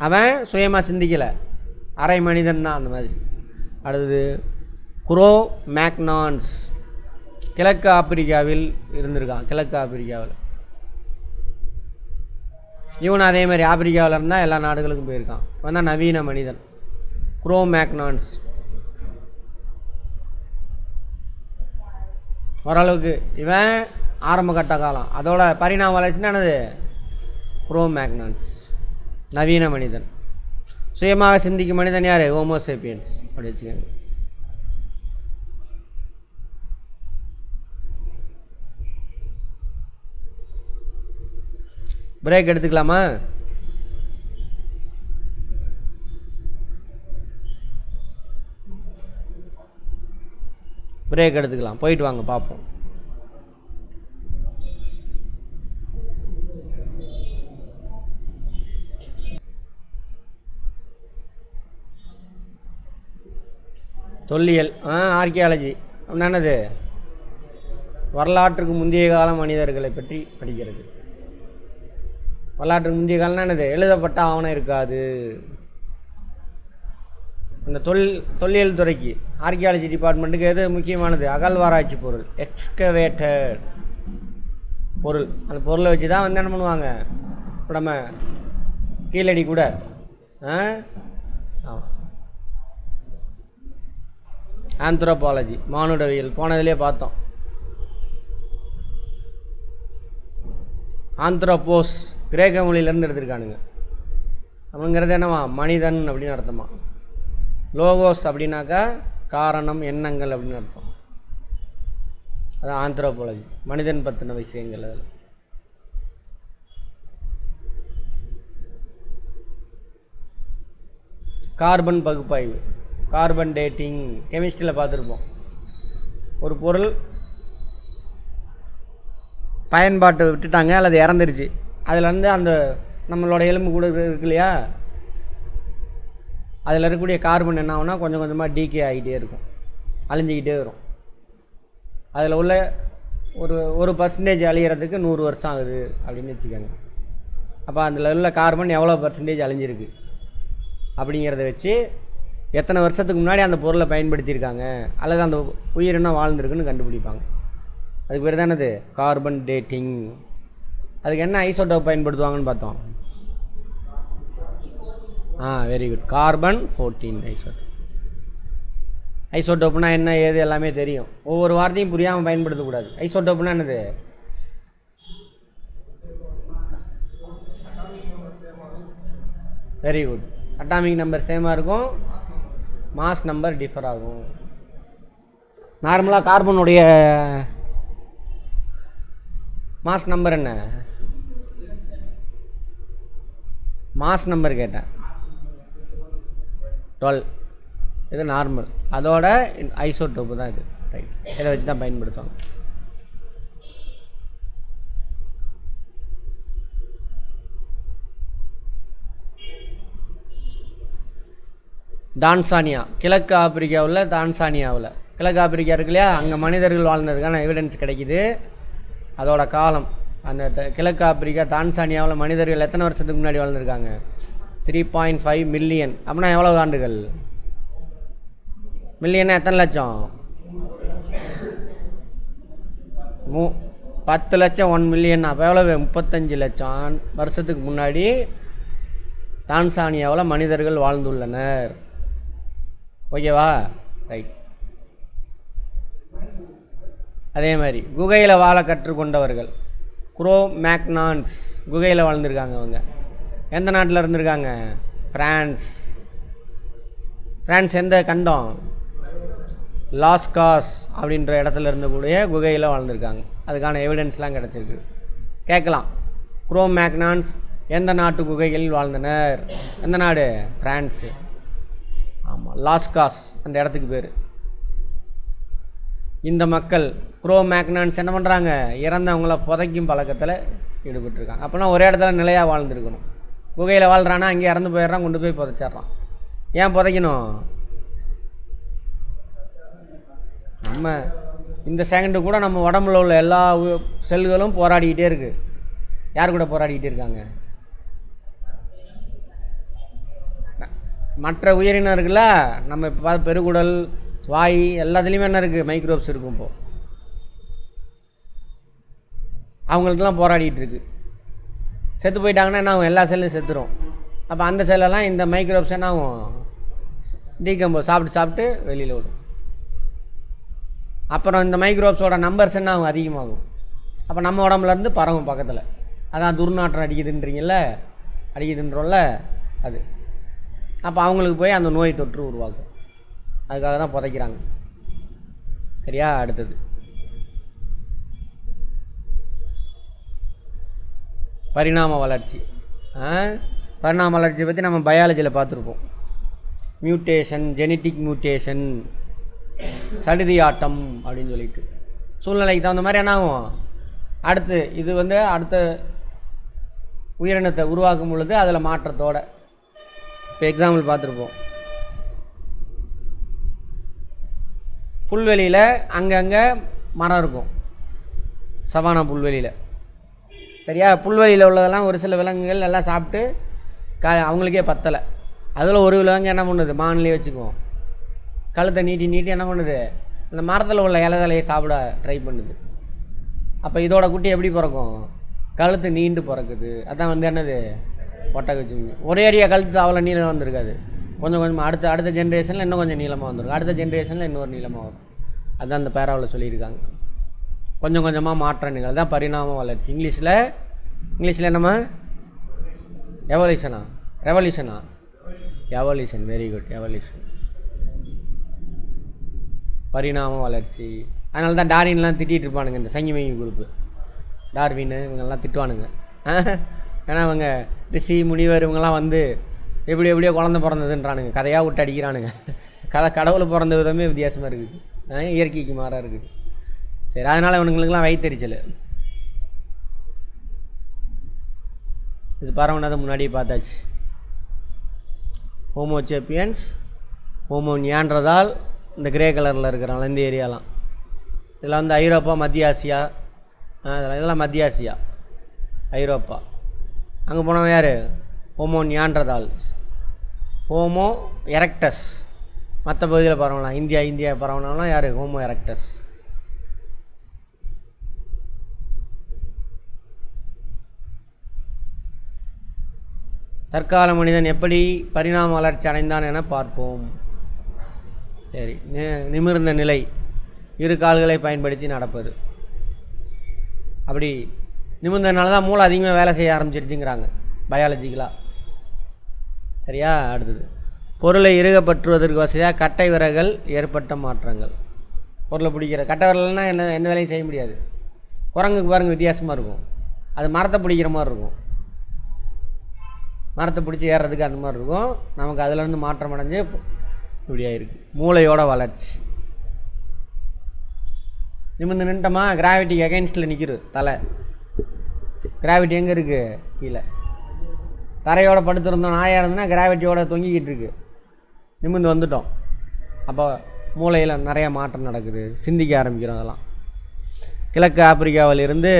அவன் சுயமாக சிந்திக்கலை, அரை மனிதன் தான் அந்த மாதிரி. அடுத்தது குரோ மேக்னான்ஸ், கிழக்கு ஆப்பிரிக்காவில் இருந்திருக்கான். கிழக்கு ஆப்பிரிக்காவில் இவன் அதே மாதிரி ஆப்பிரிக்காவில் இருந்தால் எல்லா நாடுகளுக்கும் போயிருக்கான். இவன் தான் நவீன மனிதன், குரோ மேக்னான்ஸ். ஓரளவுக்கு இவன் ஆரம்ப கட்ட காலம், அதோட பரிணாம வளர்ச்சின்னா என்னது? குரோ மேக்னான்ஸ், நவீன மனிதன். சுயமாக சிந்திக்கும் மனிதன் யார்? ஹோமோசேப்பியன்ஸ் அப்படி வச்சுக்கோங்க. பிரேக் எடுத்துக்கலாமா? பிரேக் எடுத்துக்கலாம், போயிட்டு வாங்க பார்ப்போம். தொல்லியல், ஆர்கியாலஜி என்னது? வரலாற்றுக்கு முந்தைய கால மனிதர்களை பற்றி படிக்கிறது. வரலாற்றுக்கு முந்தைய காலம்னா என்னது? எழுதப்பட்ட ஆவணம் இருக்காது. அந்த தொல்லியல் துறைக்கு, ஆர்கியாலஜி டிபார்ட்மெண்ட்டுக்கு எது முக்கியமானது? அகழ்வாராய்ச்சி பொருள், எக்ஸ்கவேட்டட் பொருள். அந்த பொருளை வச்சு தான் வந்து என்ன பண்ணுவாங்க? இப்போ நம்ம கீழடி கூட ஆந்த்ரோபாலஜி, மானுடவியல் போனதிலே பார்த்தோம். ஆந்த்ரோபோஸ் கிரேக்க மொழியிலேருந்து எடுத்திருக்கானுங்க. அவங்கிறது என்னவா? மனிதன் அப்படின்னு அர்த்தமா. லோகோஸ் அப்படின்னாக்கா காரணம், எண்ணங்கள் அப்படின்னு அர்த்தம். அதான் ஆந்த்ரோபாலஜி, மனிதன் பற்றின விஷயங்கள். அதில் கார்பன் பகுப்பாய்வு, கார்பன் டேட்டிங், கெமிஸ்ட்ரியில் பார்த்துருப்போம். ஒரு பொருள் பயன்பாட்டை விட்டுட்டாங்க அல்லது இறந்துருச்சு, அதுலேருந்து அந்த நம்மளோட எலும்பு கூட இருக்கு இல்லையா, அதில் இருக்கக்கூடிய கார்பன் என்ன ஆகுனா கொஞ்சம் கொஞ்சமாக டீகே ஆகிட்டே இருக்கும், அழிஞ்சிக்கிட்டே வரும். அதில் உள்ள ஒரு பர்சன்டேஜ் அழிகிறதுக்கு 100 வருஷம் ஆகுது அப்படின்னு வச்சுக்கோங்க. அப்போ அதில் உள்ள கார்பன் எவ்வளோ பர்சன்டேஜ் அழிஞ்சிருக்கு அப்படிங்கிறத வச்சு எத்தனை வருஷத்துக்கு முன்னாடி அந்த பொருளை பயன்படுத்தியிருக்காங்க அல்லது அந்த உயிரினம் வாழ்ந்துருக்குன்னு கண்டுபிடிப்பாங்க. அதுக்கு பேர் தான் என்னது? Carbon dating. அதுக்கு என்ன ஐசோடோப் பயன்படுத்துவாங்கன்னு பார்த்தோம். Very good, carbon 14 isotope. ஐசோடோப்னா என்ன ஏது எல்லாமே தெரியும். ஒவ்வொரு வார்த்தையும் புரியாமல் பயன்படுத்தக்கூடாது. ஐசோடோப்னா என்னது? வெரி குட், அட்டாமிக் நம்பர் சேமாக இருக்கும், மாஸ் நம்பர் டிஃபர் ஆகும். நார்மலாக கார்பனுடைய மாஸ் நம்பர் என்ன? மாஸ் நம்பர் கேட்டேன், 12. இது நார்மல், அதோட ஐசோடோப்பு தான் இது. ரைட், இதை வச்சு தான் பயன்படுத்துவாங்க. தான்சானியா, கிழக்கு ஆப்பிரிக்காவில் தான்சானியாவில், கிழக்கு ஆப்பிரிக்கா இருக்கு இல்லையா, அங்கே மனிதர்கள் வாழ்ந்ததுக்கான எவிடன்ஸ் கிடைக்கிது. அதோட காலம் அந்த கிழக்கு ஆப்பிரிக்கா தான்சானியாவில் மனிதர்கள் எத்தனை வருஷத்துக்கு முன்னாடி வாழ்ந்துருக்காங்க? 3.5 மில்லியன். அப்படின்னா எவ்வளோ ஆண்டுகள்? மில்லியன்னா எத்தனை லட்சம்? 10 லட்சம் 1 மில்லியன். அப்போ எவ்வளவு? 35 லட்சம் வருஷத்துக்கு முன்னாடி தான்சானியாவில் மனிதர்கள் வாழ்ந்துள்ளனர். ஓகேவா? ரைட். அதே மாதிரி குகையில் வாழ கற்றுக்கொண்டவர்கள் குரோ மேக்னான்ஸ் குகையில் வாழ்ந்துருக்காங்க. அவங்க எந்த நாட்டில் இருந்திருக்காங்க? ஃப்ரான்ஸ். ஃப்ரான்ஸ் எந்த கண்டம்? லாஸ்காஸ் அப்படின்ற இடத்துல இருந்தக்கூடிய குகையில் வாழ்ந்துருக்காங்க. அதுக்கான எவிடன்ஸ்லாம் கிடச்சிருக்கு. கேட்கலாம், குரோ மேக்னான்ஸ் எந்த நாட்டு குகைகளில் வாழ்ந்தனர்? எந்த நாடு? ஃப்ரான்ஸு. ஆமாம், லாஸ்காஸ் அந்த இடத்துக்கு பேர். இந்த மக்கள் குரோ மேக்னான்ஸ் என்ன பண்ணுறாங்க? இறந்தவங்கள புதைக்கும் பழக்கத்தில் ஈடுபட்டிருக்காங்க. அப்படின்னா ஒரே இடத்துல நிலையாக வாழ்ந்துருக்கணும். குகையில் வாழ்கிறான்னா அங்கே இறந்து போயிடுறான், கொண்டு போய் புதைச்சிட்றான். ஏன் புதைக்கணும்? நம்ம இந்த செகண்டு கூட நம்ம உடம்புல உள்ள எல்லா செல்களும் போராடிக்கிட்டே இருக்குது. யார் கூட போராடிக்கிட்டே இருக்காங்க? மற்ற உயிரினர்கள நம்ம இப்போ பெருகுடல், வாய் எல்லாத்துலேயுமே என்ன இருக்குது? மைக்ரோப்ஸ் இருக்கும். இப்போது அவங்களுக்கெல்லாம் போராடிட்டு இருக்கு. செத்து போயிட்டாங்கன்னா என்ன ஆகும்? எல்லா செல்லும் செத்துரும். அப்போ அந்த செல்லெல்லாம் இந்த மைக்ரோப்ஸ் என்ன ஆகும்? டீகம்போஸ் சாப்பிட்டு வெளியில் விடும். அப்புறம் இந்த மைக்ரோப்ஸோட நம்பர்ஸ் என்ன ஆகும்? அதிகமாகும். அப்போ நம்ம உடம்புலேருந்து பரவும் பக்கத்தில். அதான் துர்நாற்றம் அடிக்குதுன்றீங்கல்ல, அடிக்குதுன்றோம்ல அது. அப்போ அவங்களுக்கு போய் அந்த நோய் தொற்று உருவாகும். அதுக்காக தான் புதைக்கிறாங்க. சரியா? அடுத்தது பரிணாம வளர்ச்சி. பரிணாம வளர்ச்சியை பற்றி நம்ம பயாலஜியில் பார்த்துருப்போம். மியூட்டேஷன், ஜெனட்டிக் மியூட்டேஷன், சடுதி ஆட்டம் அப்படின்னு சொல்லிட்டு சூழ்நிலைக்கு தகுந்த மாதிரி என்ன ஆகும்? அடுத்து இது அடுத்த உயிரினத்தை உருவாக்கும் பொழுது அதில் மாற்றத்தோட. இப்போ எக்ஸாம்பிள் பார்த்துருப்போம். புல்வெளியில் அங்கங்கே மரம் இருக்கும், சவானா புல்வெளியில். சரியா? புல்வெளியில் உள்ளதெல்லாம் ஒரு சில விலங்குகள் எல்லாம் சாப்பிட்டு அவங்களுக்கே பத்தலை. அதில் ஒரு விலங்கு என்ன பண்ணுது? மான்லேயே வச்சுக்குவோம், கழுத்தை நீட்டி என்ன பண்ணுது? அந்த மரத்தில் உள்ள இலைதலையை சாப்பிட ட்ரை பண்ணுது. அப்போ இதோட குட்டி எப்படி பிறக்கும்? கழுத்து நீண்டு பிறக்குது. அதான் என்னது? ஒட்டகச்சிவிங்கி. ஒரே அடியாக கழுத்து அவ்வளோ நீளம் வந்திருக்காது. கொஞ்சம் கொஞ்சமாக அடுத்த ஜென்ரேஷனில் இன்னும் கொஞ்சம் நீளமாக வந்துருக்கும். அடுத்த ஜென்ரேஷனில் இன்னொரு நீளமாக வரும். அதுதான் அந்த பேராவில் சொல்லியிருக்காங்க. கொஞ்சம் கொஞ்சமாக மாற்ற நிகழ்வு தான் பரிணாம வளர்ச்சி. இங்கிலீஷில் என்னம்மா? எவல்யூஷனா? ரெவல்யூஷனா? எவல்யூஷன். Very good, evolution. பரிணாம வளர்ச்சி. அதனால தான் டார்வின்லாம் திட்டிகிட்டு இருப்பானுங்க, இந்த சங்கிமங்கி குரூப்பு. டார்வின் இவங்கெல்லாம் திட்டுவானுங்க. ஏன்னா அவங்க ரிஷி முனிவர் இவங்கெல்லாம் எப்படியோ குழந்தை பிறந்ததுன்றானுங்க, கதையாக விட்டு அடிக்கிறானுங்க. கடவுள் பிறந்த விதமே வித்தியாசமாக இருக்குது, இயற்கைக்கு மாறாக இருக்குது. சரி, அதனால் இவனுங்களுக்கெல்லாம் வயிற்றெரிச்சல். இது பரவுனதை முன்னாடியே பார்த்தாச்சு. ஹோமோசேப்பியன்ஸ், ஹோமோ நியாண்டர்தால், இந்த கிரே கலரில் இருக்கிறாங்களா இந்த ஏரியாலாம், இதெல்லாம் ஐரோப்பா, மத்திய ஆசியா. இதெல்லாம் மத்திய ஆசியா, ஐரோப்பா. அங்கே போனவன் யார்? Homo Neanderthal, homo erectus. மற்ற பகுதியில் பரவலாம், இந்தியா பரவனாலாம் யார்? Homo erectus. தற்கால மனிதன் எப்படி பரிணாம வளர்ச்சி அடைந்தான் என பார்ப்போம். சரி, நிமிர்ந்த நிலை, இரு கால்களை பயன்படுத்தி நடப்பது. அப்படி நிமிர்ந்ததுனால தான் மூளை அதிகமாக வேலை செய்ய ஆரம்பிச்சிருச்சுங்கிறாங்க பயாலஜிக்கலாக. சரியா? அடுத்தது பொருளை இறுக பற்றுவதற்கு வசதியாக கட்டை விரல்கள் ஏற்பட்ட மாற்றங்கள். பொருளை பிடிக்கிற கட்டை விரல்னால் எந்த வேலையும் செய்ய முடியாது. குரங்குக்கு பாருங்க வித்தியாசமாக இருக்கும், அது மரத்தை பிடிக்கிற மாதிரி இருக்கும், மரத்தை பிடிச்சி ஏறுறதுக்கு அந்த மாதிரி இருக்கும். நமக்கு அதிலேருந்து மாற்றம் அடைஞ்சு இப்படியாக இருக்குது. மூளையோட வளர்ச்சி. நிமிர்ந்து நின்ட்டோமா, கிராவிட்டிக்கு அகைன்ஸ்டில் நிற்கிறது தலை. கிராவிட்டி எங்கே இருக்குது? கீழே. தரையோட படுத்துருந்தோம் நாயாக இருந்ததுன்னா கிராவிட்டியோட தொங்கிக்கிட்டு இருக்கு. நிமிர்ந்து வந்துட்டோம். அப்போ மூளையில் நிறையா மாற்றம் நடக்குது, சிந்திக்க ஆரம்பிக்கிறோம். அதெல்லாம் கிழக்கு ஆப்பிரிக்காவில் இருந்து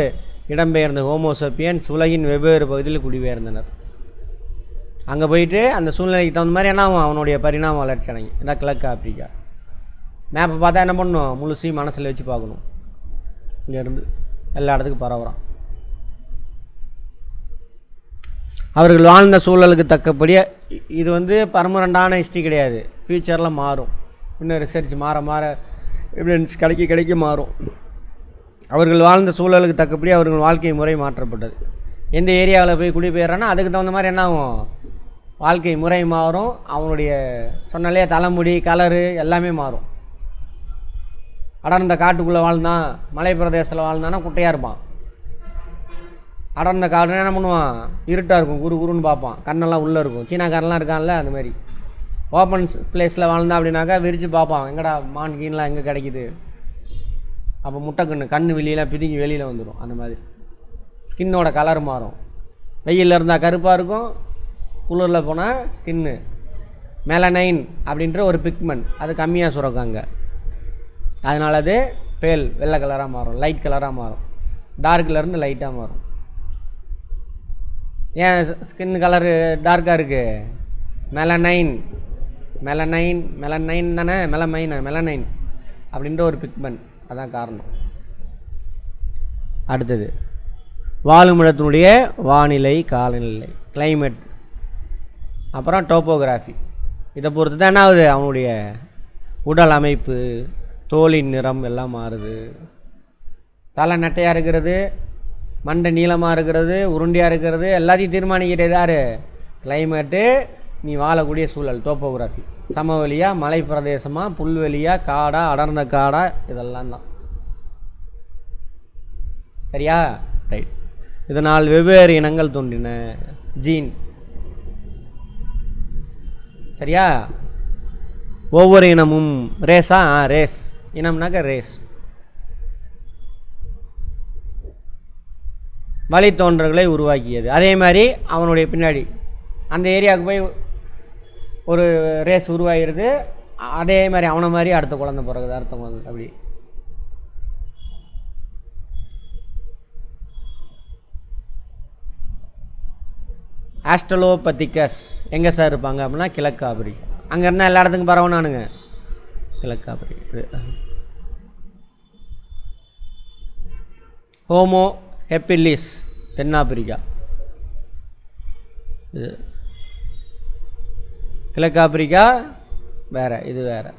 இடம்பெயர்ந்த ஹோமோசேப்பியன்ஸ் உலகின் வெவ்வேறு பகுதியில் குடிபெயர்ந்தனர். அங்கே போயிட்டு அந்த சூழ்நிலைக்கு தகுந்த மாதிரி என்ன ஆகும், அவனுடைய பரிணாம வளர்ச்சி அடங்கி. இதான் கிழக்கு ஆப்பிரிக்கா. மேப்பை பார்த்தா என்ன பண்ணணும், முழுசையும் மனசில் வச்சு பார்க்கணும். இங்கேருந்து எல்லா இடத்துக்கும் பரவுறான். அவர்கள் வாழ்ந்த சூழலுக்கு தக்கபடியே இது வந்து பர்மனண்டான ஹிஸ்ட்ரி கிடையாது, ஃப்யூச்சரில் மாறும். இன்னும் ரிசர்ச் மாற மாற எவிடன்ஸ் கிடைக்க மாறும். அவர்கள் வாழ்ந்த சூழலுக்கு தக்கபடி அவர்கள் வாழ்க்கை முறை மாற்றப்பட்டது. எந்த ஏரியாவில் போய் குடிபெயர்றான்னா அதுக்கு தகுந்த மாதிரி என்ன ஆகும், வாழ்க்கை முறை மாறும். அவனுடைய சொன்னாலே தலைமுடி கலரு எல்லாமே மாறும். அடர்ந்த காட்டுக்குள்ளே வாழ்ந்தான், மலை பிரதேசத்தில் வாழ்ந்தான்னா குட்டையாக இருப்பான். அடர்ந்த காடுனா என்ன பண்ணுவான், இருட்டாக இருக்கும், குறுன்னு பார்ப்பான், கண்ணெல்லாம் உள்ளே இருக்கும். சீனாக்காரெலாம் இருக்கான்ல அந்த மாதிரி. ஓப்பன் பிளேஸில் வாழ்ந்தான் அப்படின்னாக்கா விரித்து பார்ப்பான், எங்கடா மான் கீன்லாம் எங்கே கிடைக்கிது. அப்போ முட்டைக்கண்ணு கண் வெளியெல்லாம் பிதுங்கி வெளியில் வந்துடும். அந்த மாதிரி ஸ்கின்னோட கலர் மாறும். வெயிலில் இருந்தால் கருப்பாக இருக்கும், குளிரில் போனால் ஸ்கின்னு மெலனைன் அப்படின்ற ஒரு பிக்மெண்ட் அது கம்மியாக சுரக்காங்க. அதனால் அது பேல் வெள்ளை கலராக மாறும், லைட் கலராக மாறும், டார்க்லேருந்து லைட்டாக மாறும். ஏன் ஸ்கின் கலரு டார்க்காக இருக்குது, மெலனைன் தானே, மெலனைன் அப்படின்ற ஒரு பிக்மெண்ட், அதான் காரணம். அடுத்தது வாழுமிடத்தினுடைய வானிலை காலநிலை கிளைமேட், அப்புறம் டோப்போகிராஃபி. இதை பொறுத்து தான் என்ன ஆகுது, அவனுடைய உடல் அமைப்பு, தோலின் நிறம் எல்லாம் மாறுது. தலை நட்டையாக இருக்கிறது, மண்டை நீளமாக இருக்கிறது, உருண்டையாக இருக்கிறது, எல்லாத்தையும் தீர்மானிக்கிறது யார், கிளைமேட்டு. நீ வாழக்கூடிய சூழல் டோப்போகிராஃபி. சமவெளியா, மலை பிரதேசமாக, புல்வெளியா, காடா, அடர்ந்த காடா, இதெல்லாம் தான். சரியா, ரைட். இதனால் வெவ்வேறு இனங்கள் தோன்றின. ஜீன். சரியா, ஒவ்வொரு இனமும் ரேஸா, ரேஸ் இனம்னாக்க ரேஸ். வழித்தோன்றல்களை உருவாக்கியது. அதே மாதிரி அவனுடைய பின்னாடி அந்த ஏரியாவுக்கு போய் ஒரு ரேஸ் உருவாகிடுது. அதே மாதிரி அவனை மாதிரி அடுத்த குழந்தை பிறகுது, அடுத்த குழந்தை. அப்படி ஆஸ்ட்ரலோபதிக்கஸ் எங்கே சார் இருப்பாங்க அப்படின்னா கிழக்கு ஆப்பிரிக்கா. அங்கே இருந்தால் எல்லா இடத்துக்கும் பரவனானுங்க, கிழக்கு ஆப்பிரிக்கா. ஹோமோ ஹெப்பிலிஸ் தென்னாப்பிரிக்கா. இது கிழக்கு ஆப்பிரிக்கா வேறு, இது வேறு.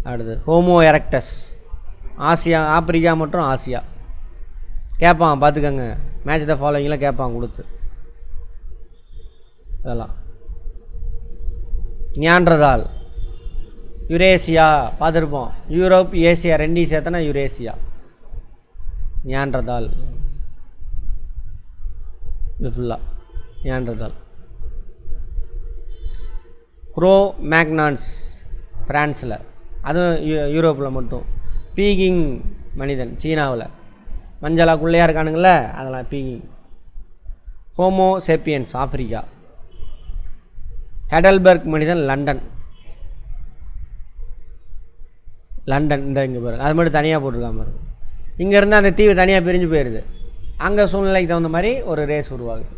அடுத்து ஹோமோ எரக்டஸ் ஆசியா, ஆப்பிரிக்கா மற்றும் ஆசியா. கேட்பான் பார்த்துக்கங்க, மேட்ச் த ஃபாலோவிங்லாம் கேட்பான் கொடுத்து. அதெல்லாம் நியாண்டர்தால் யுரேசியா பார்த்துருப்போம். யூரோப் ஏசியா ரெண்டையும் சேர்த்தனா யுரேசியா. நியாண்டர்தால் இது ஃபுல்லாக நியாண்டர்தால். குரோ மேக்னான்ஸ் ஃப்ரான்ஸில், அதுவும் யூரோப்பில் மட்டும். பீகிங் மனிதன் சீனாவில், மஞ்சளாக குள்ளையாக இருக்கானுங்கள அதெல்லாம் Peking. Homo sapiens Africa. Heidelberg மனிதன் லண்டன். இந்த இங்கே பாருங்க, அது மட்டும் தனியாக போட்டிருக்காம பாருங்க. இங்கேருந்து அந்த தீவு தனியாக பிரிஞ்சு போயிடுது. அங்கே சூழ்நிலைக்கு தகுந்த மாதிரி ஒரு ரேஸ் உருவாகுது.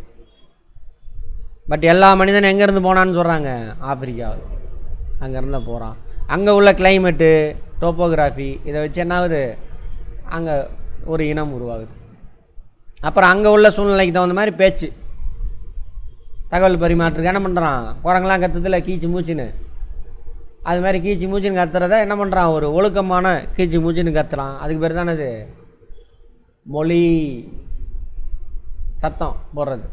பட் எல்லா மனிதனும் எங்கேருந்து போனான்னு சொல்கிறாங்க, ஆப்பிரிக்காவில். அங்கேருந்து போகிறான். அங்கே உள்ள கிளைமேட்டு, டோப்போகிராஃபி இதை வச்சு என்ன ஆகுது, அங்கே ஒரு இனம் உருவாகுது. அப்புறம் அங்கே உள்ள சூழ்நிலைக்கு தகுந்த மாதிரி பேச்சு, தகவல் பரிமாற்றுக்கு என்ன பண்ணுறான், குரங்கெல்லாம் கற்றுதில்ல கீச்சு மூச்சுன்னு, அது மாதிரி கீச்சு மூச்சுன்னு கத்துறத என்ன பண்ணுறான், ஒரு ஒழுக்கமான கீச்சு மூச்சுன்னு கத்துறான். அதுக்கு பேர் தானே அது மொழி, சத்தம் போடுறது.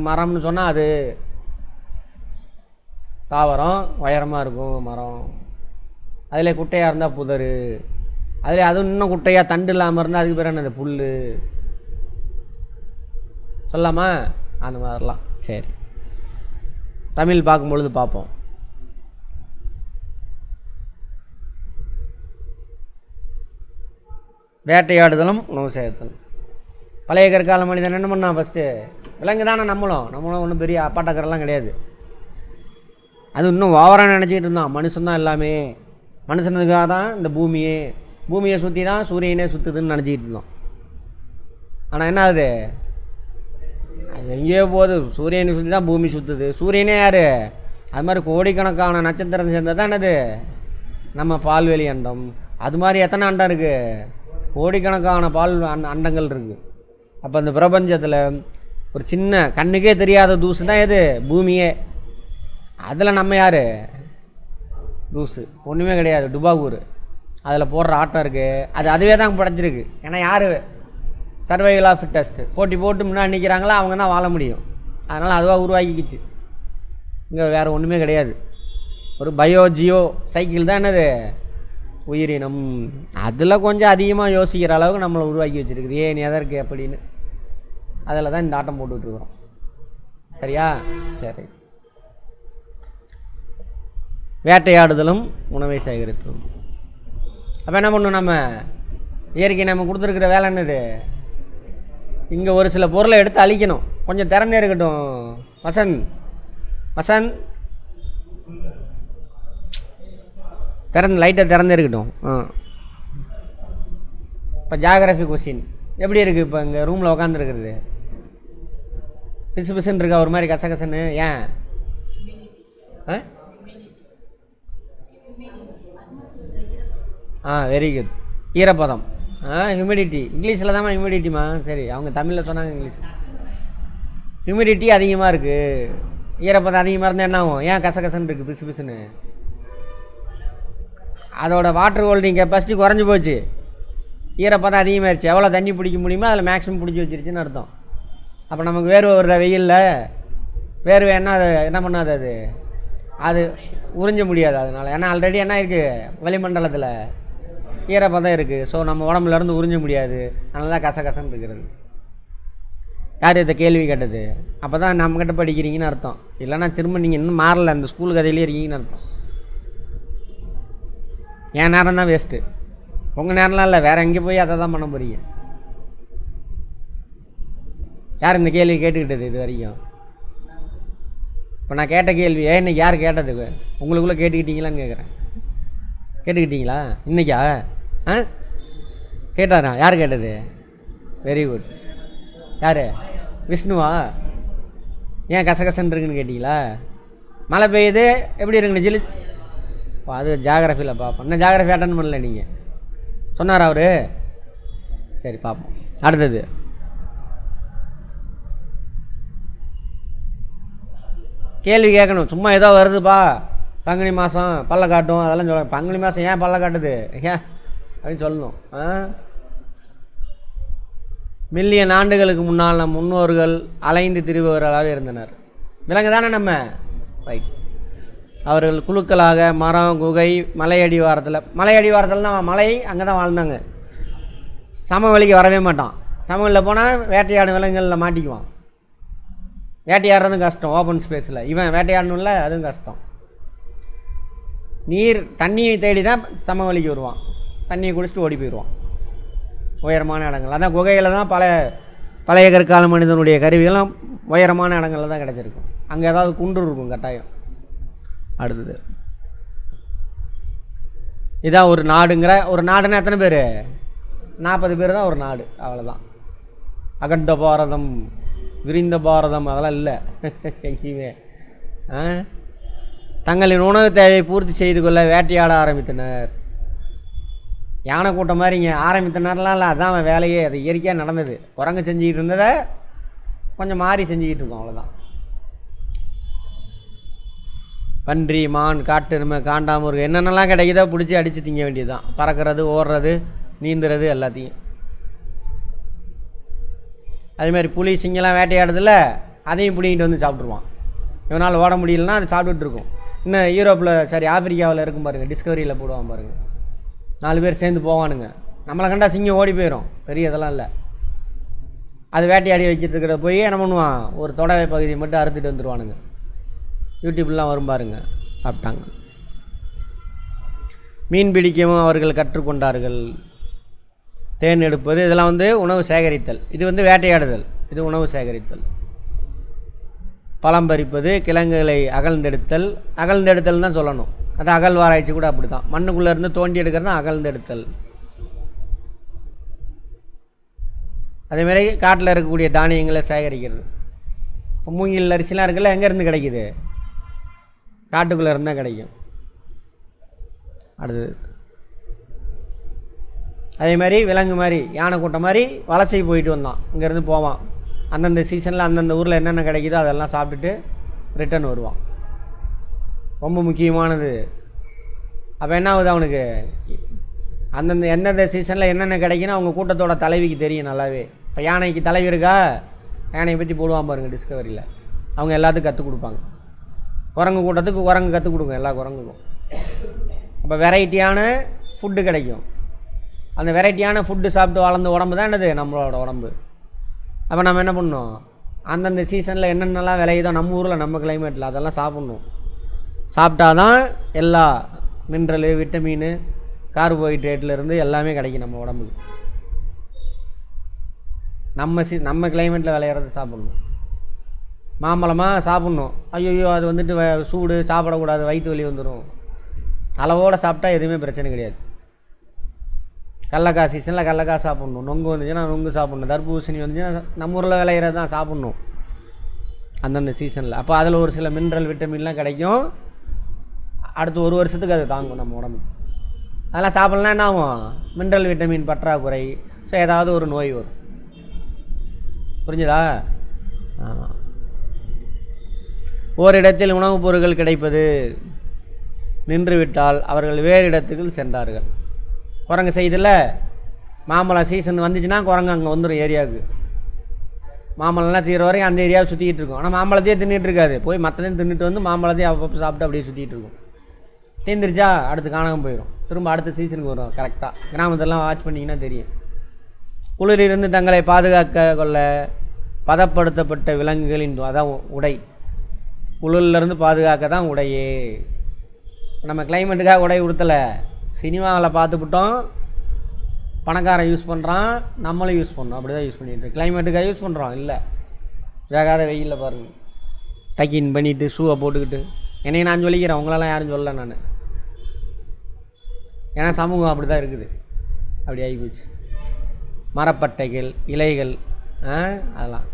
மரம்னு சொன்னால் அது தாவரம், உயரமாக இருக்கும் மரம். அதில் குட்டையாக இருந்தால் புதர், அதில் அதுவும் இன்னும் குட்டையாக தண்டு இல்லாமல் இருந்தால் அதுக்கு பேர் என்ன, புல் சொல்லாமா, அந்த மாதிரிலாம். சரி, தமிழ் பார்க்கும்பொழுது பார்ப்போம். வேட்டையாடுதலும் உணவு சேர்த்தலும். பழைய கற்கால மனிதன் என்ன பண்ணான், ஃபஸ்ட்டு விலங்கு தானே. நம்மளும் ஒன்றும் பெரிய அப்பாட்டக்கரெல்லாம் கிடையாது. அது இன்னும் ஓவராக நினச்சிக்கிட்டு இருந்தான். மனுஷன்தான் எல்லாமே, மனுஷனுக்காக தான் இந்த பூமியை சுற்றி தான் சூரியனே சுற்றுதுன்னு நினச்சிக்கிட்டு இருந்தோம். ஆனால் என்ன ஆகுது, அது எங்கேயோ போகுது. சூரியனை சுற்றி தான் பூமி சுற்றுது. சூரியனே யார்? அது மாதிரி கோடிக்கணக்கான நட்சத்திரம் சேர்ந்தது தான் என்னது நம்ம பால்வெளி அண்டம். அது மாதிரி எத்தனை அண்டம் இருக்குது? கோடிக்கணக்கான அண்டங்கள் இருக்குது. அப்போ இந்த பிரபஞ்சத்தில் ஒரு சின்ன கண்ணுக்கே தெரியாத தூசு தான் எது? பூமியே. அதில் நம்ம யார்? தூசு, ஒன்றுமே கிடையாது, டுபாகூர். அதில் போடுற ஆட்டம் இருக்குது, அதுவே தான் படைச்சிருக்கு. ஏன்னா யார்? Survival of fittest. போட்டி போட்டு முன்னாடி நிற்கிறாங்களோ அவங்க தான் வாழ முடியும். அதனால் அதுவாக உருவாக்கிக்கிச்சு. இங்கே வேறு ஒன்றுமே கிடையாது. ஒரு ஜியோ சைக்கிள் தான் என்னது? உயிரினம். அதில் கொஞ்சம் அதிகமாக யோசிக்கிற அளவுக்கு நம்மளை உருவாக்கி வச்சுருக்குது. ஏன் எதற்கு அப்படின்னு. அதில் தான் இந்த ஆட்டம் போட்டுட்ருக்குறோம். சரியா? சரி. வேட்டையாடுதலும் உணவை சேகரித்தலும். அப்போ என்ன பண்ணணும்? நம்ம இயற்கை நம்ம கொடுத்துருக்குற வேலை என்னது? இங்கே ஒரு சில பொருளை எடுத்து அழிக்கணும். கொஞ்சம் திறந்தே இருக்கட்டும் வசந்த், லைட்டாக திறந்தே இருக்கட்டும். இப்போ ஜாகிரஃபி கொஸ்டின் எப்படி இருக்குது? இப்போ இங்கே ரூமில் உட்காந்துருக்கிறது பிசு பிசுன்னு இருக்கா, ஒரு மாதிரி கசகசன்னு. ஏன்? Very good. ஈரப்பதம், ஹியூமிடிட்டி. இங்கிலீஷில் தான் ஹியூமிடிட்டிமா. சரி, அவங்க தமிழில் சொன்னாங்க இங்கிலீஷ். ஹியூமிடிட்டி அதிகமாக இருக்குது, ஈரப்பதம் அதிகமாக இருந்தால் என்ன ஆகும்? ஏன் கசகசன்னு இருக்குது, பிசு பிசுன்னு? அதோட வாட்டர் ஹோல்டிங் கெப்பாசிட்டி குறைஞ்சி போச்சு, ஈரப்பதம் அதிகமாகிடுச்சு. எவ்வளோ தண்ணி பிடிக்க முடியுமோ அதில் மேக்ஸிமம் பிடிச்சி வச்சிருச்சுன்னு அர்த்தம். அப்போ நமக்கு வேர்வை வருதா வெயிலில்? வேர்வை என்ன அது என்ன பண்ணாது? அது உறிஞ்ச முடியாது. அதனால் ஏன்னா ஆல்ரெடி என்ன இருக்குது? வளிமண்டலத்தில் ஈரப்பதம் இருக்குது. ஸோ நம்ம உடம்புலேருந்து உறிஞ்ச முடியாது. அதனால தான் கசகசன்னு இருக்கிறது. யார் இதை கேள்வி கேட்டது? அப்போ தான் நம்மக்கிட்ட படிக்கிறீங்கன்னு அர்த்தம். இல்லைன்னா திரும்ப நீங்கள் இன்னும் மாறலை, அந்த ஸ்கூல் கதையிலே இருக்கீங்கன்னு அர்த்தம். என் நேரம் தான் வேஸ்ட்டு, உங்கள் நேரம்லாம் இல்லை. வேறு எங்கே போய் அதை தான் பண்ண போகிறீங்க. யார் இந்த கேள்வி கேட்டுக்கிட்டது இது வரைக்கும்? இப்போ நான் கேட்ட கேள்வி இன்றைக்கி யார் கேட்டது? உங்களுக்குள்ளே கேட்டுக்கிட்டீங்களான்னு கேட்குறேன். கேட்டுக்கிட்டீங்களா இன்றைக்கா? கேட்டாரா? யார் கேட்டது? Very good. யார்? விஷ்ணுவா? ஏன் கசகசன்னு இருக்குன்னு கேட்டிங்களா? மழை பெய்யுது எப்படி இருக்குன்னு ஜில்லு. அது ஜாகிரஃபியில் பார்ப்போம். இன்னும் ஜாகிரஃபி அட்டன் பண்ணல நீங்கள். சொன்னார் அவர்? சரி பார்ப்போம். அடுத்தது கேள்வி கேட்கணும். சும்மா ஏதோ வருதுப்பா பங்குனி மாதம் பல்ல காட்டும் அதெல்லாம் சொல்ல. பங்குனி மாதம் ஏன் பல்ல காட்டுது ஏன் அப்படின்னு சொல்லணும். மில்லியன் ஆண்டுகளுக்கு முன்னால் நம் முன்னோர்கள் அலைந்து திரிபவர்களாக இருந்தனர். விலங்கு தானே நம்ம? ரைட். அவர்கள் குழுக்களாக மரம், குகை, மலையடிவாரத்தில் தான் மலை அங்கே தான் வாழ்ந்தாங்க. சமவெளிக்கு வரவே மாட்டான். சமவெளியில் போனால் வேட்டையாடும் விலங்குகளில் மாட்டிக்குவான். வேட்டையாடுறதும் கஷ்டம் ஓப்பன் ஸ்பேஸில். இவன் வேட்டையாடணும்ல, அதுவும் கஷ்டம். தண்ணியை தேடி தான் சமவெளிக்கு வருவான். தண்ணியை குடிச்சிட்டு ஓடி போயிடுவான் உயரமான இடங்கள். அதான் குகையில் தான் பழைய கற்கால மனிதனுடைய கருவிகள்லாம் உயரமான இடங்களில் தான் கிடச்சிருக்கும். அங்கே ஏதாவது குன்று இருக்கும் கட்டாயம். அடுத்தது இதான் ஒரு நாடுங்கிற. ஒரு நாடுன்னா எத்தனை பேர்? 40 பேர் தான் ஒரு நாடு, அவ்வளோதான். அகண்ட பாரதம், விரிந்த பாரதம் அதெல்லாம் இல்லை எங்கேயுமே. தங்களின் உணவு தேவையை பூர்த்தி செய்து கொள்ள வேட்டையாட ஆரம்பித்தனர். யானை கூட்டம் மாதிரிங்க ஆரம்பித்தனர்லாம் இல்லை, அதான் வேலையே. அது இயற்கையாக நடந்தது. குரங்கு செஞ்சுக்கிட்டு இருந்ததை கொஞ்சம் மாறி செஞ்சுக்கிட்டு இருக்கோம், அவ்வளோதான். பன்றி, மான், காட்டெருமை, காண்டாமுருகன் என்னென்னலாம் கிடைக்குதோ பிடிச்சி அடித்து திங்க வேண்டியது தான். பறக்கிறது, ஓடுறது, நீந்துறது எல்லாத்தையும். அதேமாதிரி புலி, சிங்கெல்லாம் வேட்டையாடுறதில்ல, அதையும் பிடிங்கிட்டு வந்து சாப்பிட்ருவான். இவனால் ஓட முடியலன்னா அது சாப்பிட்டுட்டு இருக்கும். இன்னும் யூரோப்பில் ஆப்பிரிக்காவில் இருக்கும் பாருங்கள், டிஸ்கவரியில் போடுவான் பாருங்கள். 4 பேர் சேர்ந்து போவானுங்க. நம்மளை கண்டா சிங்கம் ஓடி போயிடும். பெரிய இதெல்லாம் இல்லை. அது வேட்டையாடி வைக்கிறதுக்கிற போய் என்ன பண்ணுவான், ஒரு தொடவை பகுதியை மட்டும் அறுத்துட்டு வந்துடுவானுங்க. யூடியூப்லாம் வரும் பாருங்க. சாப்பிட்டாங்க. மீன் பிடிக்கவும் அவர்கள் கற்றுக்கொண்டார்கள். தேன் எடுப்பது இதெல்லாம் உணவு சேகரித்தல். இது வேட்டையாடுதல், இது உணவு சேகரித்தல். பழம் பறிப்பது, கிழங்குகளை அகழ்ந்தெடுத்தல் தான் சொல்லணும். அது அகழ்வாராய்ச்சி கூட அப்படி தான், மண்ணுக்குள்ளே இருந்து தோண்டி எடுக்கிறது தான் அகழ்ந்தெடுத்தல். அதேமாதிரி காட்டில் இருக்கக்கூடிய தானியங்களை சேகரிக்கிறது. இப்போ மூங்கில் அரிசிலாம் இருக்குல்ல, எங்கேருந்து கிடைக்கிது? காட்டுக்குள்ளே இருந்தால் கிடைக்கும். அடுத்தது அதே மாதிரி விலங்கு மாதிரி யானை கூட்டம் மாதிரி வலசை போயிட்டு வந்தான். இங்கேருந்து போவான், அந்தந்த சீசனில் அந்தந்த ஊரில் என்னென்ன கிடைக்குதோ அதெல்லாம் சாப்பிட்டுட்டு ரிட்டன் வருவான். ரொம்ப முக்கியமானது. அப்போ என்ன ஆகுது, அவனுக்கு அந்தந்த எந்தெந்த சீசனில் என்னென்ன கிடைக்குன்னு அவங்க கூட்டத்தோட தலைவிக்கு தெரியும் நல்லாவே. இப்போ யானைக்கு தலைவி இருக்கா, யானையை பற்றி போடுவான் பாருங்கள் டிஸ்கவரியில், அவங்க எல்லாத்துக்கும் கற்றுக் கொடுப்பாங்க. குரங்கு கூட்டத்துக்கு குரங்கு கற்றுக் கொடுங்க எல்லா குரங்குக்கும். அப்போ வெரைட்டியான ஃபுட்டு கிடைக்கும். அந்த வெரைட்டியான ஃபுட்டு சாப்பிட்டு வளர்ந்த உடம்பு தான் என்னது, நம்மளோட உடம்பு. அப்போ நம்ம என்ன பண்ணணும், அந்தந்த சீசனில் என்னென்னலாம் விளையுதோ நம்ம ஊரில் நம்ம கிளைமேட்டில் அதெல்லாம் சாப்பிட்ணும். சாப்பிட்டா தான் எல்லா மினரலு, விட்டமின், கார்போஹைட்ரேட்லேருந்து எல்லாமே கிடைக்கும் நம்ம உடம்புக்கு. நம்ம கிளைமேட்டில் விளையிறது சாப்பிட்ணும். மாம்பழமாக சாப்பிட்ணும். ஐயோ அது வந்துட்டு சூடு, சாப்பிடக்கூடாது, வயிற்று வலி வந்துடும். அளவோடு சாப்பிட்டா எதுவுமே பிரச்சனை கிடையாது. கடலக்காய் சீசனில் கடலக்காய் சாப்பிட்ணும். நொங்கு வந்துச்சுன்னா நொங்கு சாப்பிட்ணும். தர்பூசணி வந்துச்சுன்னா நம்ம ஊரில் விளையிறது தான் சாப்பிட்ணும் அந்தந்த சீசனில். அப்போ அதில் ஒரு சில மினரல், விட்டமின்லாம் கிடைக்கும். அடுத்து ஒரு வருஷத்துக்கு அது தாங்கும் நம்ம உடம்பு. அதெல்லாம் சாப்பிட்லாம் என்ன ஆகும், மினரல் விட்டமின் பற்றாக்குறை, ஸோ ஏதாவது ஒரு நோய் வரும். புரிஞ்சுதா? ஆமாம். ஓரிடத்தில் உணவுப் பொருட்கள் கிடைப்பது நின்றுவிட்டால் அவர்கள் வேறு இடத்துக்கு சென்றார்கள். குரங்கு செய்தில்ல, மாம்பழம் சீசன் வந்துச்சுன்னா குரங்கு அங்கே வந்துடும் ஏரியாவுக்கு. மாம்பழம்லாம் தீர வரைக்கும் அந்த ஏரியாவை சுற்றிக்கிட்டு இருக்கும். ஆனால் மாம்பழத்தையே தின்னுட்டு இருக்காது, போய் மற்றதையும் தின்னுட்டு வந்து மாம்பழத்தையும் அப்பப்போ சாப்பிட்டு அப்படியே சுற்றிட்டு இருக்கும். தீர்ந்துருச்சா அடுத்து காணாமல் போயிடும், திரும்ப அடுத்த சீசனுக்கு வரும். கரெக்டாக கிராமத்தெல்லாம் வாட்ச் பண்ணிங்கன்னா தெரியும். குளிரிலிருந்து தங்களை பாதுகாக்க கொள்ள பதப்படுத்தப்பட்ட விலங்குகளின் அதான் உடை. குளிரிலிருந்து பாதுகாக்க தான் உடையே. நம்ம கிளைமேட்டுக்காக உடை உடுத்தலை, சினிமாவில் பார்த்துவிட்டோம், பணக்காரன் யூஸ் பண்ணுறான், நம்மளும் யூஸ் பண்ணோம், அப்படி தான் யூஸ் பண்ணிட்டு கிளைமேட்டுக்காக யூஸ் பண்ணுறோம். இல்லை, வேகாத வெயிலில் பாருங்கள் டக்கின் பண்ணிவிட்டு ஷூவை போட்டுக்கிட்டு. என்னையை நான் சொல்லிக்கிறேன், உங்களெல்லாம் யாரும் சொல்லலை நான். ஏன்னா சமூகம் அப்படி தான் இருக்குது, அப்படி ஆகிப்போச்சு. மரப்பட்டைகள், இலைகள், அதெல்லாம்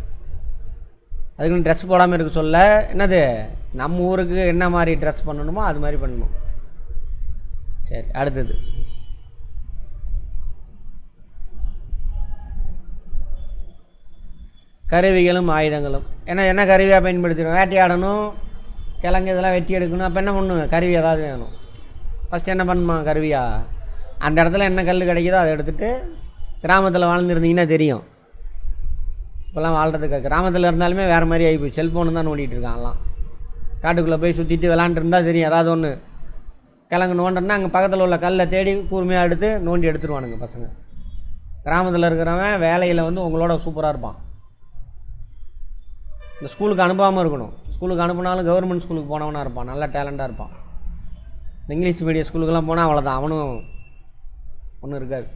அதுக்குன்னு ட்ரெஸ் போடாமல் இருக்க சொல்ல. என்னது, நம்ம ஊருக்கு என்ன மாதிரி ட்ரெஸ் பண்ணணுமோ அது மாதிரி பண்ணணும். சரி, அடுத்தது கருவிகளும் ஆயுதங்களும். என்ன கருவியாக பயன்படுத்திடும், வேட்டையாடணும், கிழங்கு இதெல்லாம் வெட்டி எடுக்கணும். அப்போ என்ன பண்ணணும், கருவி ஏதாவது வேணும். ஃபஸ்ட்டு என்ன பண்ணுமா, கருவியா அந்த இடத்துல என்ன கல் கிடைக்குதோ அதை எடுத்துகிட்டு. கிராமத்தில் வாழ்ந்துருந்தீங்கன்னா தெரியும், இப்போல்லாம் வாழ்கிறதுக்கு கிராமத்தில் இருந்தாலுமே வேறு மாதிரி ஆகிப்போய் செல்ஃபோனு தான் நோண்டிகிட்டு இருக்காங்கலாம். காட்டுக்குள்ளே போய் சுற்றிட்டு விளாண்டுருந்தால் தெரியும், ஏதாவது ஒன்று கிழங்கு நோண்டனா அங்கே பக்கத்தில் உள்ள கல்லை தேடி கூர்மையாக எடுத்து நோண்டி எடுத்துருவானுங்க பசங்க. கிராமத்தில் இருக்கிறவன் வேலையில் வந்து உங்களோட சூப்பராக இருப்பான். இந்த ஸ்கூலுக்கு அனுப்பாமல் இருக்கணும், ஸ்கூலுக்கு அனுப்புனாலும் கவர்மெண்ட் ஸ்கூலுக்கு போனவனாக இருப்பான், நல்லா டேலண்டாக இருப்பான். இந்த இங்கிலீஷ் மீடியம் ஸ்கூலுக்கெல்லாம் போனால் அவ்வளோதான், அவனும் ஒன்றும் இருக்காது,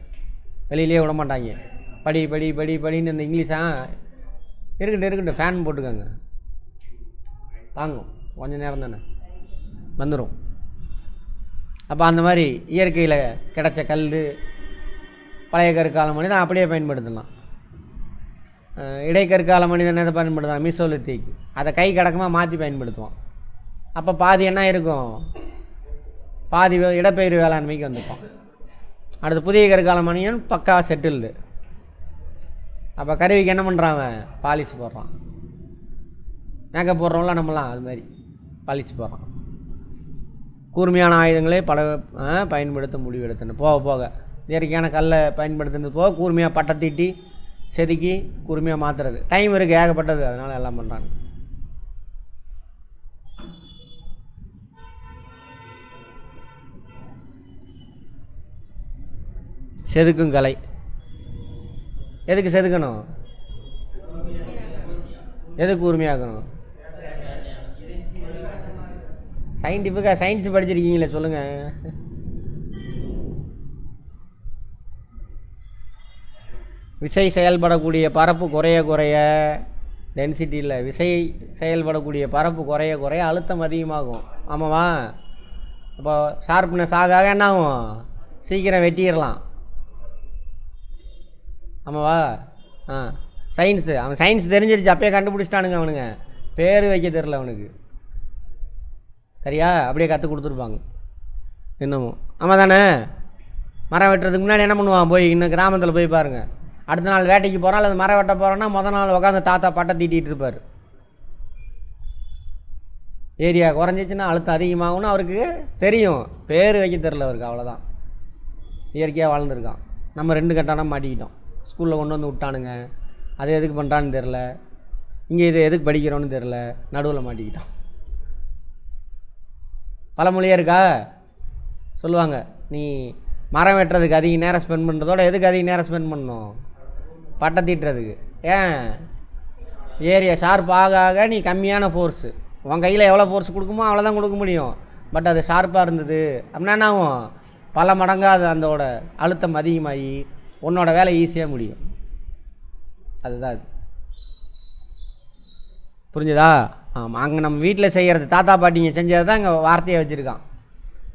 வெளியிலே விட மாட்டாங்க. படி படி படி படின்னு இந்த இங்கிலீஷா இருக்கட்டும் ஃபேன் போட்டுக்கோங்க, தாங்கும், கொஞ்சம் நேரம் தானே வந்துடும். அப்போ அந்த மாதிரி இயற்கையில் கிடைச்ச கல், பழைய கற்கால மனிதன் அப்படியே பயன்படுத்தலாம். இடைக்கற்கால மனிதன் எதை பயன்படுத்தலாம், மீசோலித்திக், அதை கை கடக்கமாக மாற்றி பயன்படுத்துவான். அப்போ பாதி என்ன இருக்கும், பாதி இடப்பெயர் வேளாண்மைக்கு வந்துப்பான். அடுத்து புதிய கற்கால மனிதன் பக்கா செட்டில்டு. அப்போ கருவிக்கு என்ன பண்ணுறாங்க, பாலிஷ் போடுறான். மேக்கப் போடுறோம்ல நம்மளாம், அது மாதிரி பாலிஷ் போடுறான். கூர்மையான ஆயுதங்களே பயன்படுத்த முடிவெடுத்தணும். போக போக இயற்கையான கல்லை பயன்படுத்துறது போக கூர்மையாக பட்டை தீட்டி செதுக்கி கூர்மையாக மாற்றுறது. டைம் இருக்குது ஏகப்பட்டது, அதனால் எல்லாம் பண்ணுறாங்க. செதுக்கும் கலை எதுக்கு செதுக்கணும், எதுக்கு கூர்மையாக்கணும்? சயின்டிஃபிக்காக சயின்ஸ் படிச்சிருக்கீங்களே, சொல்லுங்கள். விசை செயல்படக்கூடிய பரப்பு குறைய குறைய டென்சிட்டியில் விசை செயல்படக்கூடிய பரப்பு குறைய குறைய அழுத்தம் அதிகமாகும். ஆமாவா? இப்போ ஷார்ப்னஸ் ஆக என்ன ஆகும்? சீக்கிரம் வெட்டிடலாம். ஆமாவா? சயின்ஸு, அவன் சயின்ஸ் தெரிஞ்சிருச்சு, அப்பயே கண்டுபிடிச்சிட்டானுங்க அவனுங்க. பேர் வைக்க தெரில அவனுக்கு. சரியா? அப்படியே கற்றுக் கொடுத்துருப்பாங்க இன்னமும். ஆமாம் தானே? மரம் வெட்டுறதுக்கு முன்னாடி என்ன பண்ணுவான்? போய் இன்னும் கிராமத்தில் போய் பாருங்கள். அடுத்த நாள் வேட்டைக்கு போகிறான் அல்லது மரம் வெட்ட போகிறோன்னா முதல் நாள் உட்காந்து தாத்தா பட்டை தீட்டிகிட்டு இருப்பார். ஏரியா குறைஞ்சிச்சின்னா அழுத்தம் அதிகமாகும்னு அவருக்கு தெரியும். பேர் வைக்க தெரில அவருக்கு, அவ்வளோதான். இயற்கையாக வாழ்ந்துருக்கான். நம்ம 2 கட்டானா மாட்டிக்கிட்டோம். ஸ்கூலில் கொண்டு வந்து விட்டானுங்க. அது எதுக்கு பண்ணுறான்னு தெரில, இங்கே இது எதுக்கு படிக்கிறோன்னு தெரில, நடுவில் மாட்டிக்கிட்டோம். பழமொழியே இருக்கா? சொல்லுவாங்க, நீ மரம் வெட்டுறதுக்கு அதிக நேரம் ஸ்பெண்ட் பண்ணுறதோட எதுக்கு அதிக நேரம் ஸ்பெண்ட் பண்ணணும்? பட்டை தீட்டுறதுக்கு. ஏன்? ஏரியா ஷார்ப் ஆக ஆக நீ கம்மியான ஃபோர்ஸு, உன் கையில் எவ்வளோ ஃபோர்ஸ் கொடுக்குமோ அவ்வளோதான் கொடுக்க முடியும். பட் அது ஷார்ப்பாக இருந்தது அப்படின்னா என்ன ஆகும்? பல மடங்காக அது அதோட அழுத்தம் அதிகமாகி உன்னோட வேலை ஈஸியாக முடியும். அதுதான் அது. புரிஞ்சுதா? ஆமாம். அங்கே நம்ம வீட்டில் செய்கிறது, தாத்தா பாட்டிங்க செஞ்சது தான் இங்கே வார்த்தையை வச்சுருக்கான்.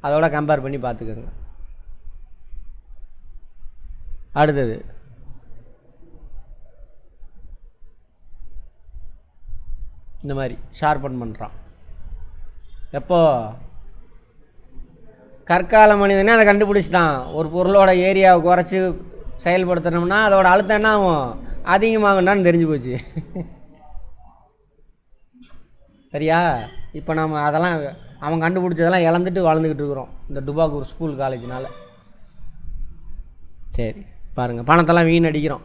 அதோட கம்பேர் பண்ணி பார்த்துக்கோங்க. அடுத்தது இந்த மாதிரி ஷார்பன் பண்ணுறான். எப்போ? கற்கால மனிதனே அதை கண்டுபிடிச்சிட்டான். ஒரு பொருளோட ஏரியாவை குறைச்சி செயல்படுத்தணும்னா அதோட அழுத்தம் என்ன ஆகும்? அதிகமாகும்னான்னு தெரிஞ்சு போச்சு. சரியா? இப்போ நம்ம அதெல்லாம் அவன் கண்டுபிடிச்சதெல்லாம் இழந்துட்டு வாழ்ந்துக்கிட்டு இருக்கிறோம் இந்த டுபாக்கூர் ஸ்கூல் காலேஜினால். சரி பாருங்கள், பணத்தெல்லாம் வீணடிக்கிறோம்.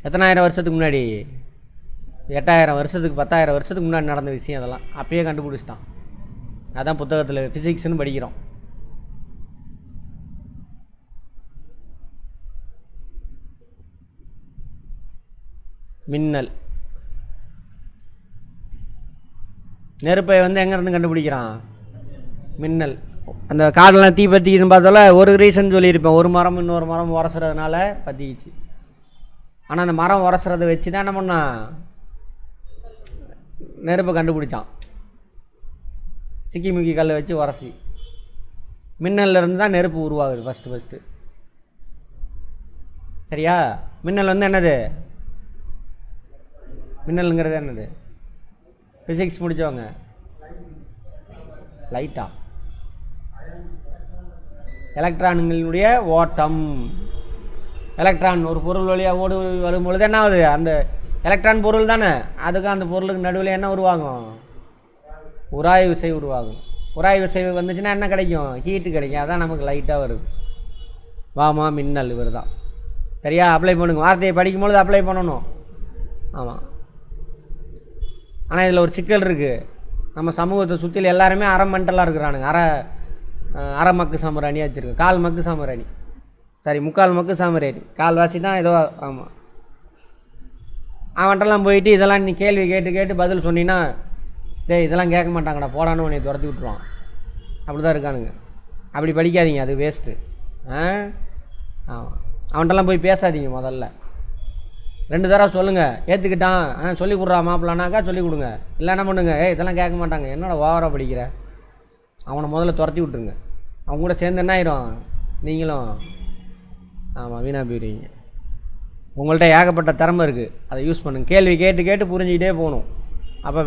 எத்தனாயிரம் வருஷத்துக்கு முன்னாடி? 8000 வருஷத்துக்கு 10,000 வருஷத்துக்கு முன்னாடி நடந்த விஷயம் அதெல்லாம். அப்பயே கண்டுபிடிச்சிட்டான். அதான் புத்தகத்தில் ஃபிசிக்ஸ்னு படிக்கிறோம். மின்னல், நெருப்பை வந்து எங்கேருந்து கண்டுபிடிக்கிறான்? மின்னல். அந்த காடெல்லாம் தீ பற்றிக்கின்னு பார்த்தால ஒரு ரீசன் சொல்லியிருப்பேன். ஒரு மரம் இன்னொரு மரம் உரசுறதுனால பற்றிக்கிச்சு. ஆனால் அந்த மரம் உரசுறதை வச்சு தான் என்ன பண்ணான்? நெருப்பை கண்டுபிடிச்சான். சிக்கி முக்கி கல்லை வச்சு உரசி மின்னல்லேருந்து தான் நெருப்பு உருவாகுது ஃபஸ்ட்டு. சரியா? மின்னல் வந்து என்னது? மின்னலுங்கிறது என்னது? ஃபிசிக்ஸ் முடித்தவங்க லைட்டா? எலக்ட்ரான்களினுடைய ஓட்டம். எலக்ட்ரான் ஒரு பொருள் வழியாக வரும்பொழுது என்ன ஆகுது? அந்த எலக்ட்ரான் பொருள் தானே, அதுக்கு அந்த பொருளுக்கு நடுவில் என்ன உருவாகும்? உராய்வு விசை உருவாகும். உராய்வு விசை வந்துச்சுன்னா என்ன கிடைக்கும்? ஹீட்டு கிடைக்கும். அதான் நமக்கு லைட்டாக வருது. வாமா மின்னல் இவர் தான். சரியா? அப்ளை பண்ணுங்க. வார்த்தையை படிக்கும்பொழுது அப்ளை பண்ணணும். ஆமாம். ஆனால் இதில் ஒரு சிக்கல் இருக்குது. நம்ம சமூகத்தை சுற்றில எல்லாருமே அரை மெண்டலாக இருக்கிறானுங்க. அரை மக்கு சாம்பிராணியாக வச்சுருக்கு. கால் மக்கு சாம்பிராணி, சரி 3/4 மக்கு சாம்பிராணி, கால்வாசி தான் ஏதோ. ஆமாம். அவன்கிட்டலாம் போயிட்டு இதெல்லாம் நீ கேள்வி கேட்டு பதில் சொன்னீங்கன்னா, டேய் இதெல்லாம் கேட்க மாட்டாங்கடா போடான்னு உன்னை துரத்தி விட்ருவான். அப்படி தான் இருக்கானுங்க. அப்படி படிக்காதீங்க, அது வேஸ்ட்டு. ஆமாம். அவன்கிட்டலாம் போய் பேசாதீங்க. முதல்ல 2 தடவை சொல்லுங்கள். ஏற்றுக்கிட்டான், சொல்லி கொடுறா மாப்பிள்ளானாக்கா சொல்லி கொடுங்க. இல்லை என்ன பண்ணுங்க, இதெல்லாம் கேட்க மாட்டாங்க, என்னோட ஓவராக படிக்கிற, அவனை முதல்ல துரத்தி விட்ருங்க. அவங்க கூட சேர்ந்து என்ன ஆயிரும்? நீங்களும் ஆமாம் வீணாக போயிடுவீங்க. உங்கள்கிட்ட ஏகப்பட்ட திறமை இருக்குது, அதை யூஸ் பண்ணுங்கள். கேள்வி கேட்டு புரிஞ்சுக்கிட்டே போகணும். அப்போ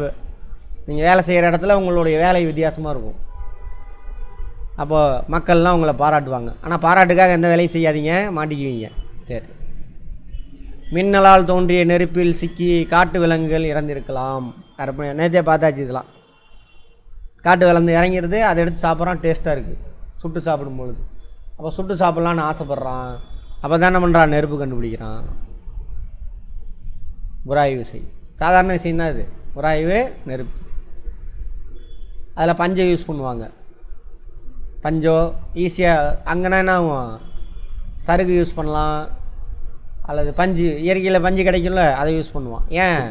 நீங்கள் வேலை செய்கிற இடத்துல உங்களுடைய வேலை வித்தியாசமாக இருக்கும். அப்போது மக்கள்லாம் உங்களை பாராட்டுவாங்க. ஆனால் பாராட்டுக்காக எந்த வேலையும் செய்யாதீங்க, மாட்டிக்குவீங்க. சரி. மின்னலால் தோன்றிய நெருப்பில் சிக்கி காட்டு விலங்குகள் இறந்திருக்கலாம். நேற்றே பார்த்தாச்சு. இதெல்லாம் காட்டு விலங்கு இறங்கிறது, அதை எடுத்து சாப்பிட்றான், டேஸ்ட்டாக இருக்குது சுட்டு சாப்பிடும்பொழுது. அப்போ சுட்டு சாப்பிட்லான்னு ஆசைப்பட்றான். அப்போ தான் என்ன பண்ணுறான்? நெருப்பு கண்டுபிடிக்கிறான். உராய்வு விசை சாதாரண விஷயம் தான் இது. உராய்வு, நெருப்பு. அதில் பஞ்சை யூஸ் பண்ணுவாங்க. பஞ்சோ ஈஸியாக அங்கேனா என்ன ஆகும்? சருகு யூஸ் பண்ணலாம், அல்லது பஞ்சு, இயற்கையில் பஞ்சு கிடைக்கும்ல, அதை யூஸ் பண்ணுவான். ஏன்?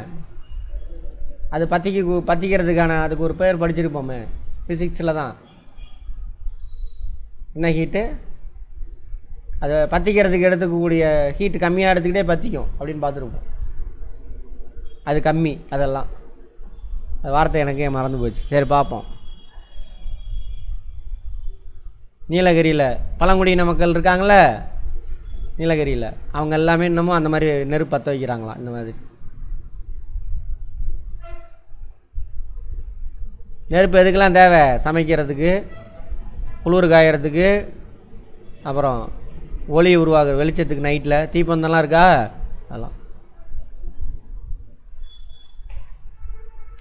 அது பற்றிக்கிறதுக்கான அதுக்கு ஒரு பேர் படிச்சிருப்போமே ஃபிசிக்ஸில் தான். என்ன ஹீட்டு? அதை பற்றிக்கிறதுக்கு எடுத்துக்கக்கூடிய ஹீட்டு கம்மியாக எடுத்துக்கிட்டே பற்றிக்கும் அப்படின்னு பார்த்துருப்போம். அது கம்மி. அதெல்லாம் அது வார்த்தை எனக்கே மறந்து போச்சு. சரி பார்ப்போம். நீலகிரியில் பழங்குடியின மக்கள் இருக்காங்களே, நீலகிரியில் அவங்க எல்லாமே இன்னமும் அந்த மாதிரி நெருப்பு பற்ற வைக்கிறாங்களாம். இந்த மாதிரி நெருப்பு எதுக்கெல்லாம் தேவை? சமைக்கிறதுக்கு, குளிர் காயறதுக்கு, அப்புறம் ஒளி உருவாகுற வெளிச்சத்துக்கு, நைட்டில் தீப்பந்தம்லாம் இருக்கா, அதெல்லாம்.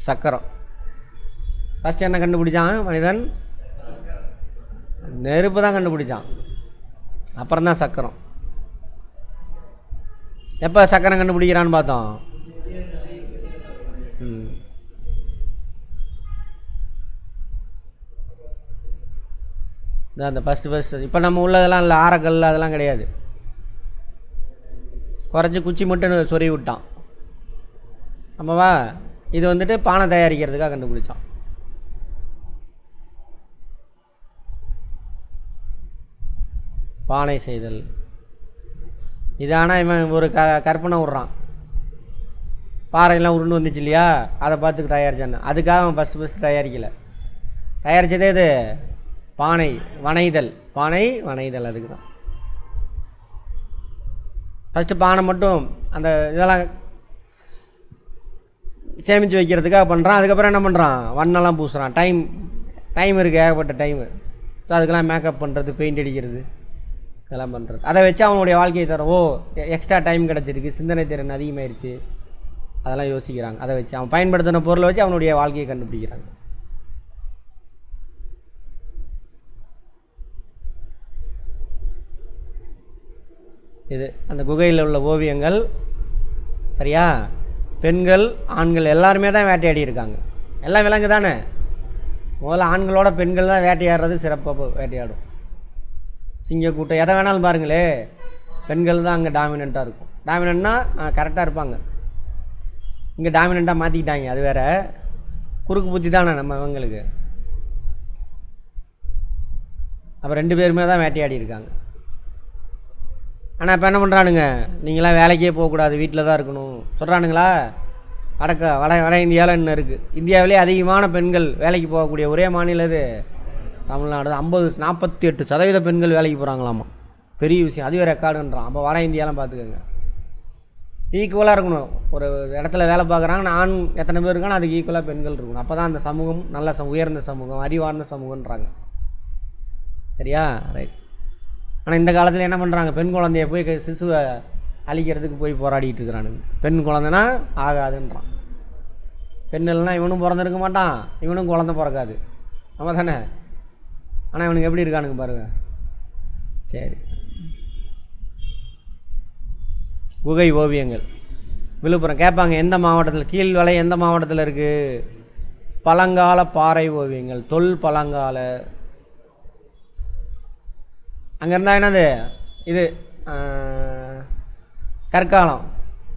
சக்கரம் ஃபஸ்ட்டு என்ன கண்டுபிடிச்சான் மனிதன்? நெருப்பு தான் கண்டுபிடிச்சான். அப்புறம் தான் சக்கரம். எப்போ சக்கரம் கண்டுபிடிக்கிறான்னு பார்த்தோம். அந்த ஃபஸ்ட்டு இப்போ நம்ம உள்ளதெல்லாம் இல்லை, ஆரக்கல் அதெல்லாம் கிடையாது. குறைச்சி குச்சி மட்டும் சொருவி விட்டான். ஆமாவா? இது வந்துட்டு பானை தயாரிக்கிறதுக்காக கண்டுபிடிச்சான். பானை செய்தல் இது. ஆனால் இவன் ஒரு கற்பனை விட்றான். பாறையெல்லாம் உருண்டு வந்துச்சு இல்லையா, அதை பார்த்து தயாரிச்சான். அதுக்காக அவன் ஃபஸ்ட்டு தயாரிக்கலை. தயாரித்ததே இது பானை வனைதல். பானை வனைதல் அதுக்கு தான். ஃபஸ்ட்டு பானை மட்டும் அந்த இதெல்லாம் சேமித்து வைக்கிறதுக்காக பண்ணுறான். அதுக்கப்புறம் என்ன பண்ணுறான்? வண்ணெல்லாம் பூசுகிறான். டைம் இருக்குது, ஏகப்பட்ட டைமு. ஸோ அதுக்கெல்லாம் மேக்கப் பண்ணுறது, பெயிண்ட் அடிக்கிறது, இதெல்லாம் பண்ணுறது. அதை வச்சு அவனுடைய வாழ்க்கையை தரும். ஓ, எக்ஸ்ட்ரா டைம் கிடச்சிருக்கு, சிந்தனை திறன் அதிகமாகிடுச்சு, அதெல்லாம் யோசிக்கிறாங்க. அதை வச்சு அவன் பயன்படுத்தின பொருளை வச்சு அவனுடைய வாழ்க்கையை கண்டுபிடிக்கிறாங்க. இது அந்த குகையில் உள்ள ஓவியங்கள். சரியா? பெண்கள் ஆண்கள் எல்லாருமே தான் வேட்டையாடி இருக்காங்க. எல்லாம் விலங்கு தானே. முதல்ல ஆண்களோட பெண்கள் தான் வேட்டையாடுறது சிறப்பாக வேட்டையாடும். சிங்கக்கூட்டம் எதை வேணாலும் பாருங்களே, பெண்கள் தான் அங்கே டாமினண்ட்டாக இருக்கும். டாமினண்ட்னா கரெக்டாக இருப்பாங்க. இங்கே டாமினண்ட்டாக மாற்றிக்கிட்டாங்க. அது வேறு குறுக்கு புத்தி தானே நம்ம அவங்களுக்கு. அப்போ 2 பேருமே தான் வேட்டையாடி இருக்காங்க. ஆனால் இப்போ என்ன பண்ணுறானுங்க? நீங்களாம் வேலைக்கே போகக்கூடாது, வீட்டில் தான் இருக்கணும் சொல்கிறானுங்களா? வட இந்தியாவில் இன்னும் இருக்குது. இந்தியாவிலே அதிகமான பெண்கள் வேலைக்கு போகக்கூடிய ஒரே மாநிலம் இது தமிழ்நாடு. 48% பெண்கள் வேலைக்கு போகிறாங்களாமா. பெரிய விஷயம். அதுவே ரெக்கார்டுன்றான். அப்போ வட இந்தியாலாம் பார்த்துக்கோங்க. ஈக்குவலாக இருக்கணும். ஒரு இடத்துல வேலை பார்க்குறாங்கன்னா ஆண் எத்தனை பேர் இருக்கானோ அதுக்கு ஈக்குவலாக பெண்கள் இருக்கணும். அப்போ தான் அந்த சமூகம் நல்ல உயர்ந்த சமூகம், அறிவார்ந்த சமூகன்றாங்க. சரியா? ரைட். ஆனால் இந்த காலத்தில் என்ன பண்ணுறாங்க? பெண் குழந்தைய போய் சிசுவை அழிக்கிறதுக்கு போய் போராடிட்டு இருக்கிறானுங்க. பெண் குழந்தைனா ஆகாதுன்றான். பெண் இல்லைனா இவனும் பிறந்திருக்க மாட்டான், இவனும் குழந்தை பிறக்காது. நம்ம தானே. ஆனால் இவனுக்கு எப்படி இருக்கானுங்க பாருங்க. சரி, குகை ஓவியங்கள் விழுப்புரம் கேட்பாங்க. எந்த மாவட்டத்தில்? கீழ்வளை எந்த மாவட்டத்தில் இருக்குது? பழங்கால பாறை ஓவியங்கள், பழங்கால. அங்கே இருந்தால் என்னது இது?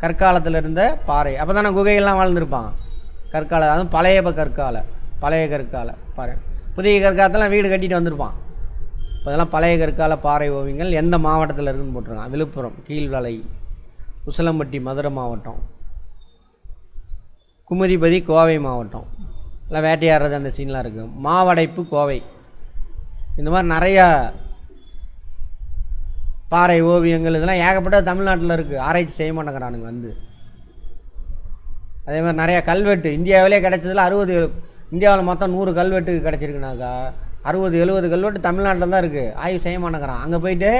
கற்காலத்தில் இருந்த பாறை. அப்போ தானே குகையெல்லாம் வாழ்ந்துருப்பான். கற்கால, அதுவும் பழைய கற்கால பாறை. புதிய கற்காலத்தெல்லாம் வீடு கட்டிட்டு வந்திருப்பான். இப்போ அதெல்லாம் பழைய கற்கால பாறை ஓவியங்கள் எந்த மாவட்டத்தில் இருக்குதுன்னு போட்டிருக்கான். விழுப்புரம், கீழ்வளை, உசிலம்பட்டி மதுரை மாவட்டம், குமுதிபதி கோவை மாவட்டம். எல்லாம் வேட்டையாடுறது அந்த சீன்லாம் இருக்குது. மாவடைப்பு கோவை. இந்த மாதிரி நிறையா பாறை ஓவியங்கள் இதெல்லாம் ஏகப்பட்ட தமிழ்நாட்டில் இருக்குது. ஆராய்ச்சி செய்ய மாட்டேங்கிறானுங்க வந்து. அதே மாதிரி நிறையா கல்வெட்டு இந்தியாவிலே கிடைச்சதில் 60. இந்தியாவில் மொத்தம் 100 கல்வெட்டு கிடச்சிருக்குனாக்கா 60-70 கல்வெட்டு தமிழ்நாட்டில் தான் இருக்குது. ஆய்வு செய்ய மாட்டேங்கிறான். அங்கே போயிட்டு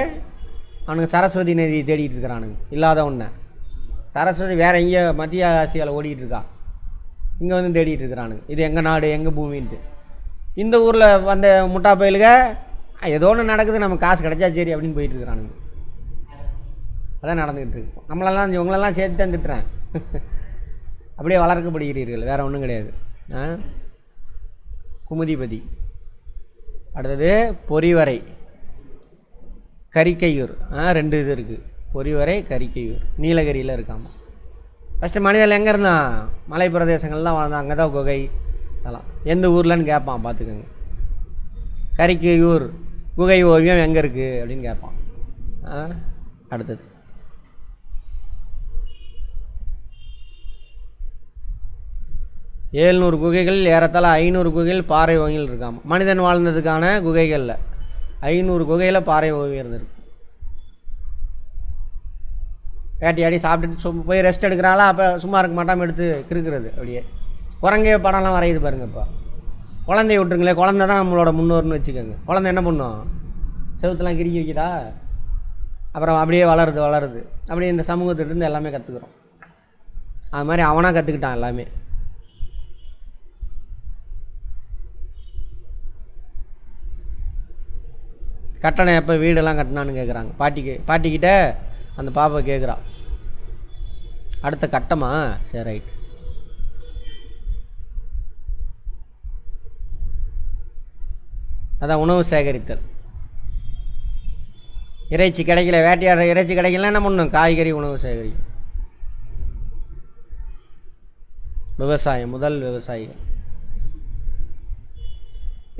அவனுக்கு சரஸ்வதி நதி தேடிட்டு இருக்கிறானுங்க. இல்லாத ஒன்று சரஸ்வதி வேறு எங்கேயோ மத்திய ஆசியாவில் ஓடிட்டு இருக்கா. இங்கே வந்து தேடிட்டு இருக்கிறானுங்க. இது எங்கள் நாடு, எங்கள் பூமின்ட்டு. இந்த ஊரில் வந்த முட்டா பயிலுக ஏதோ ஒன்று நடக்குது, நம்ம காசு கிடைச்சா சரி அப்படின்னு போயிட்டு இருக்கிறானுங்க. அதான் நடந்துக்கிட்டு இருக்கு. நம்மளெல்லாம் இவங்களெல்லாம் சேர்த்து தான் திட்டுறேன். அப்படியே வளர்க்கப்படுகிறீர்கள், வேறு ஒன்றும் கிடையாது. குமுதிபதி. அடுத்தது பொறிவரை, கரிக்கையூர். 2 இது இருக்குது. பொறிவரை, கரிக்கையூர். நீலகிரியில் இருக்காமல். ஃபஸ்ட்டு மனிதர்கள் எங்கே இருந்தான்? மலை பிரதேசங்கள்லாம் வாழ்ந்தான். அங்கே தான் குகை அதெல்லாம். எந்த ஊர்லன்னு கேட்பான், பார்த்துக்கோங்க. கரிக்கையூர் குகை ஓவியம் எங்கே இருக்குது அப்படின்னு கேட்பான். அடுத்தது ஏழ்நூறு குகைகள், ஏறத்தாழ 500 குகைகள் பாறை வகைகள் இருக்காம. மனிதன் வாழ்ந்ததுக்கான குகைகளில் 500 குகையில் பாறை வகை இருந்திருக்கு. வேட்டையாடி சாப்பிட்டுட்டு போய் ரெஸ்ட் எடுக்கிறாங்களா, அப்போ சும்மா இருக்க மாட்டாமல் எடுத்து கிறுக்கிறது. அப்படியே குரங்கே படம்லாம் வரையுது பாருங்க. இப்போ குழந்தைய விட்டுருங்களே, குழந்தை தான் நம்மளோட முன்னோர்னு வச்சுக்கோங்க. குழந்தை என்ன பண்ணும்? செவுத்தெல்லாம் கிறுக்கி வைக்கிதா, அப்புறம் அப்படியே வளருது. அப்படியே இந்த சமூகத்திலிருந்து எல்லாமே கற்றுக்குறோம். அது மாதிரி அவனாக கற்றுக்கிட்டான் எல்லாமே. கட்டணம் எப்போ வீடெல்லாம் கட்டினான்னு கேட்குறாங்க பாட்டிக்கிட்ட. அந்த பாப்பா கேட்குறான், அடுத்த கட்டமா? சரி, ரைட். அதான் உணவு சேகரித்தல். இறைச்சி கிடைக்கல, வேட்டையாடுற இறைச்சி கிடைக்கல, என்ன பண்ணணும்? காய்கறி உணவு சேகரிக்கும். விவசாயம், முதல் விவசாயிகள்.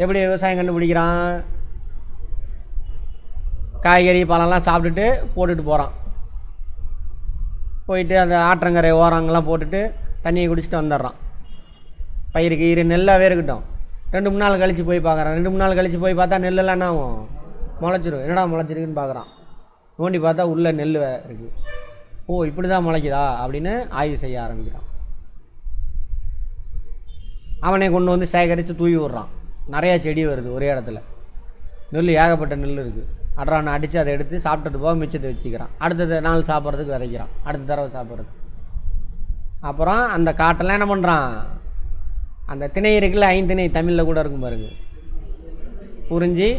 எப்படி விவசாயம் கண்டுபிடிக்கிறான்? காய்கறி பழம்லாம் சாப்பிட்டுட்டு போட்டுட்டு போகிறான். போயிட்டு அந்த ஆற்றங்கரை ஓரங்கள்லாம் போட்டுட்டு தண்ணியை குடிச்சிட்டு வந்துடுறான். பயிருக்கு நெல்லாவே இருக்கட்டும். 2-3 நாள் கழித்து போய் பார்க்குறான். 2-3 நாள் கழித்து போய் பார்த்தா நெல்லெல்லாம் என்ன ஆகும்? முளைச்சிரும். என்னடா முளைச்சிருக்குன்னு பார்க்குறான். நோண்டி பார்த்தா உள்ளே நெல் இருக்குது. ஓ, இப்படி தான் முளைக்குதா அப்படின்னு ஆய்வு செய்ய ஆரம்பிக்கிறான். அவனே கொண்டு வந்து சேகரித்து தூவி விட்றான். நிறையா செடி வருது ஒரே இடத்துல. நெல் ஏகப்பட்ட நெல் இருக்குது. அட்ரானை அடித்து அதை எடுத்து சாப்பிட்டது போக மிச்சத்தை வச்சுக்கிறான். அடுத்த நாள் சாப்பிட்றதுக்கு விதைக்கிறான், அடுத்த தடவை சாப்பிட்றது. அப்புறம் அந்த காட்டெல்லாம் என்ன பண்ணுறான்? அந்த திணை இருக்குல்ல, 5 திணை தமிழில் கூட இருக்கும் பாருங்க. குறிஞ்சி,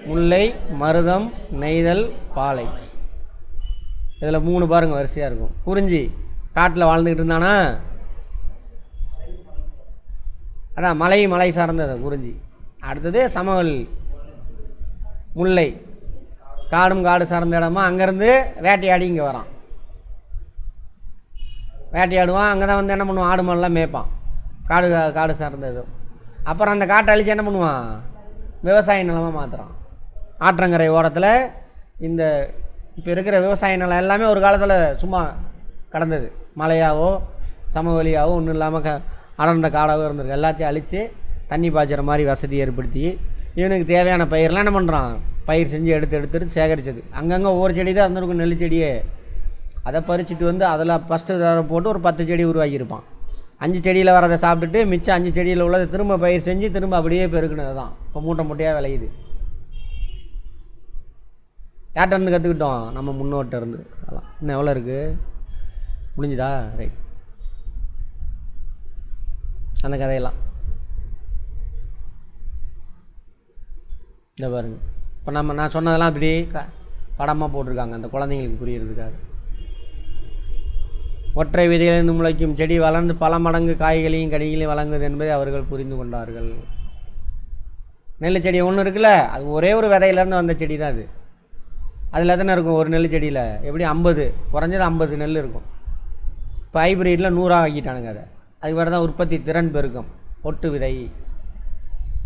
முல்லை, மருதம், நெய்தல், பாலை. இதில் 3 பாருங்க வரிசையாக இருக்கும். குறிஞ்சி காட்டில் வாழ்ந்துக்கிட்டு இருந்தானா, அதான் மலை சார்ந்தது குறிஞ்சி. அடுத்தது சமவெளி. முல்லை காடு சார்ந்த இடமா, அங்கேருந்து வேட்டையாடி இங்கே வரான். வேட்டையாடுவான். அங்கே தான் வந்து என்ன பண்ணுவான்? ஆடு மாடெல்லாம் மேய்ப்பான். காடு சார்ந்தது. அப்புறம் அந்த காட்டை அழித்து என்ன பண்ணுவான்? விவசாய நிலமாக மாற்றுறான். ஆற்றங்கரை ஓரத்தில் இந்த இப்போ இருக்கிற விவசாய நிலம் எல்லாமே ஒரு காலத்தில் சும்மா கடந்தது. மலையாவோ சமவெளியாவோ ஒன்றும் இல்லாமல் அடர்ந்த காடாகவோ இருந்திருக்கு. எல்லாத்தையும் அழித்து தண்ணி பாய்ச்சுற மாதிரி வசதி ஏற்படுத்தி இவனுக்கு தேவையான பயிரெலாம் என்ன பண்ணுறான்? பயிர் செஞ்சு எடுத்து சேகரித்தது. அங்கங்கே ஒவ்வொரு செடி தான் இருந்திருக்கும், நெல் செடியே. அதை பறிச்சுட்டு வந்து அதில் ஃபஸ்ட்டு போட்டு ஒரு 10 செடி உருவாக்கியிருப்பான். 5 செடியில் வரதை சாப்பிட்டுட்டு மிச்சம் 5 செடியில் உள்ளதை திரும்ப பயிர் செஞ்சு திரும்ப அப்படியே பெருக்குனது தான் இப்போ மூட்டையாக விளையுது. யார்கிட்ட இருந்து கற்றுக்கிட்டோம்? நம்ம முன்னோட்ட இருந்து. அதெல்லாம் இன்னும் எவ்வளோ இருக்குது? முடிஞ்சுதா? ரைட். அந்த கதையெல்லாம் இந்த பாருங்க. இப்போ நான் சொன்னதெல்லாம் அப்படி படமாக போட்டிருக்காங்க அந்த குழந்தைங்களுக்கு புரியறதுக்காக. ஒற்றை விதையிலிருந்து முளைக்கும் செடி வளர்ந்து பல மடங்கு காய்களையும் கனிகளையும் வழங்குது என்பதை அவர்கள் புரிந்து கொண்டார்கள். நெல் செடி ஒன்று இருக்குல்ல, அது ஒரே ஒரு விதையிலேருந்து வந்த செடி தான் அது. அதில் எத்தனை இருக்கும்? ஒரு நெல் செடியில் எப்படி 50, குறைஞ்சது 50 நெல் இருக்கும். இப்போ ஹைப்ரிட்டில் 100 ஆக்கிட்டானுங்க. அதுக்கு வேறு தான் உற்பத்தி திறன் பெருக்கம். ஒட்டு விதை,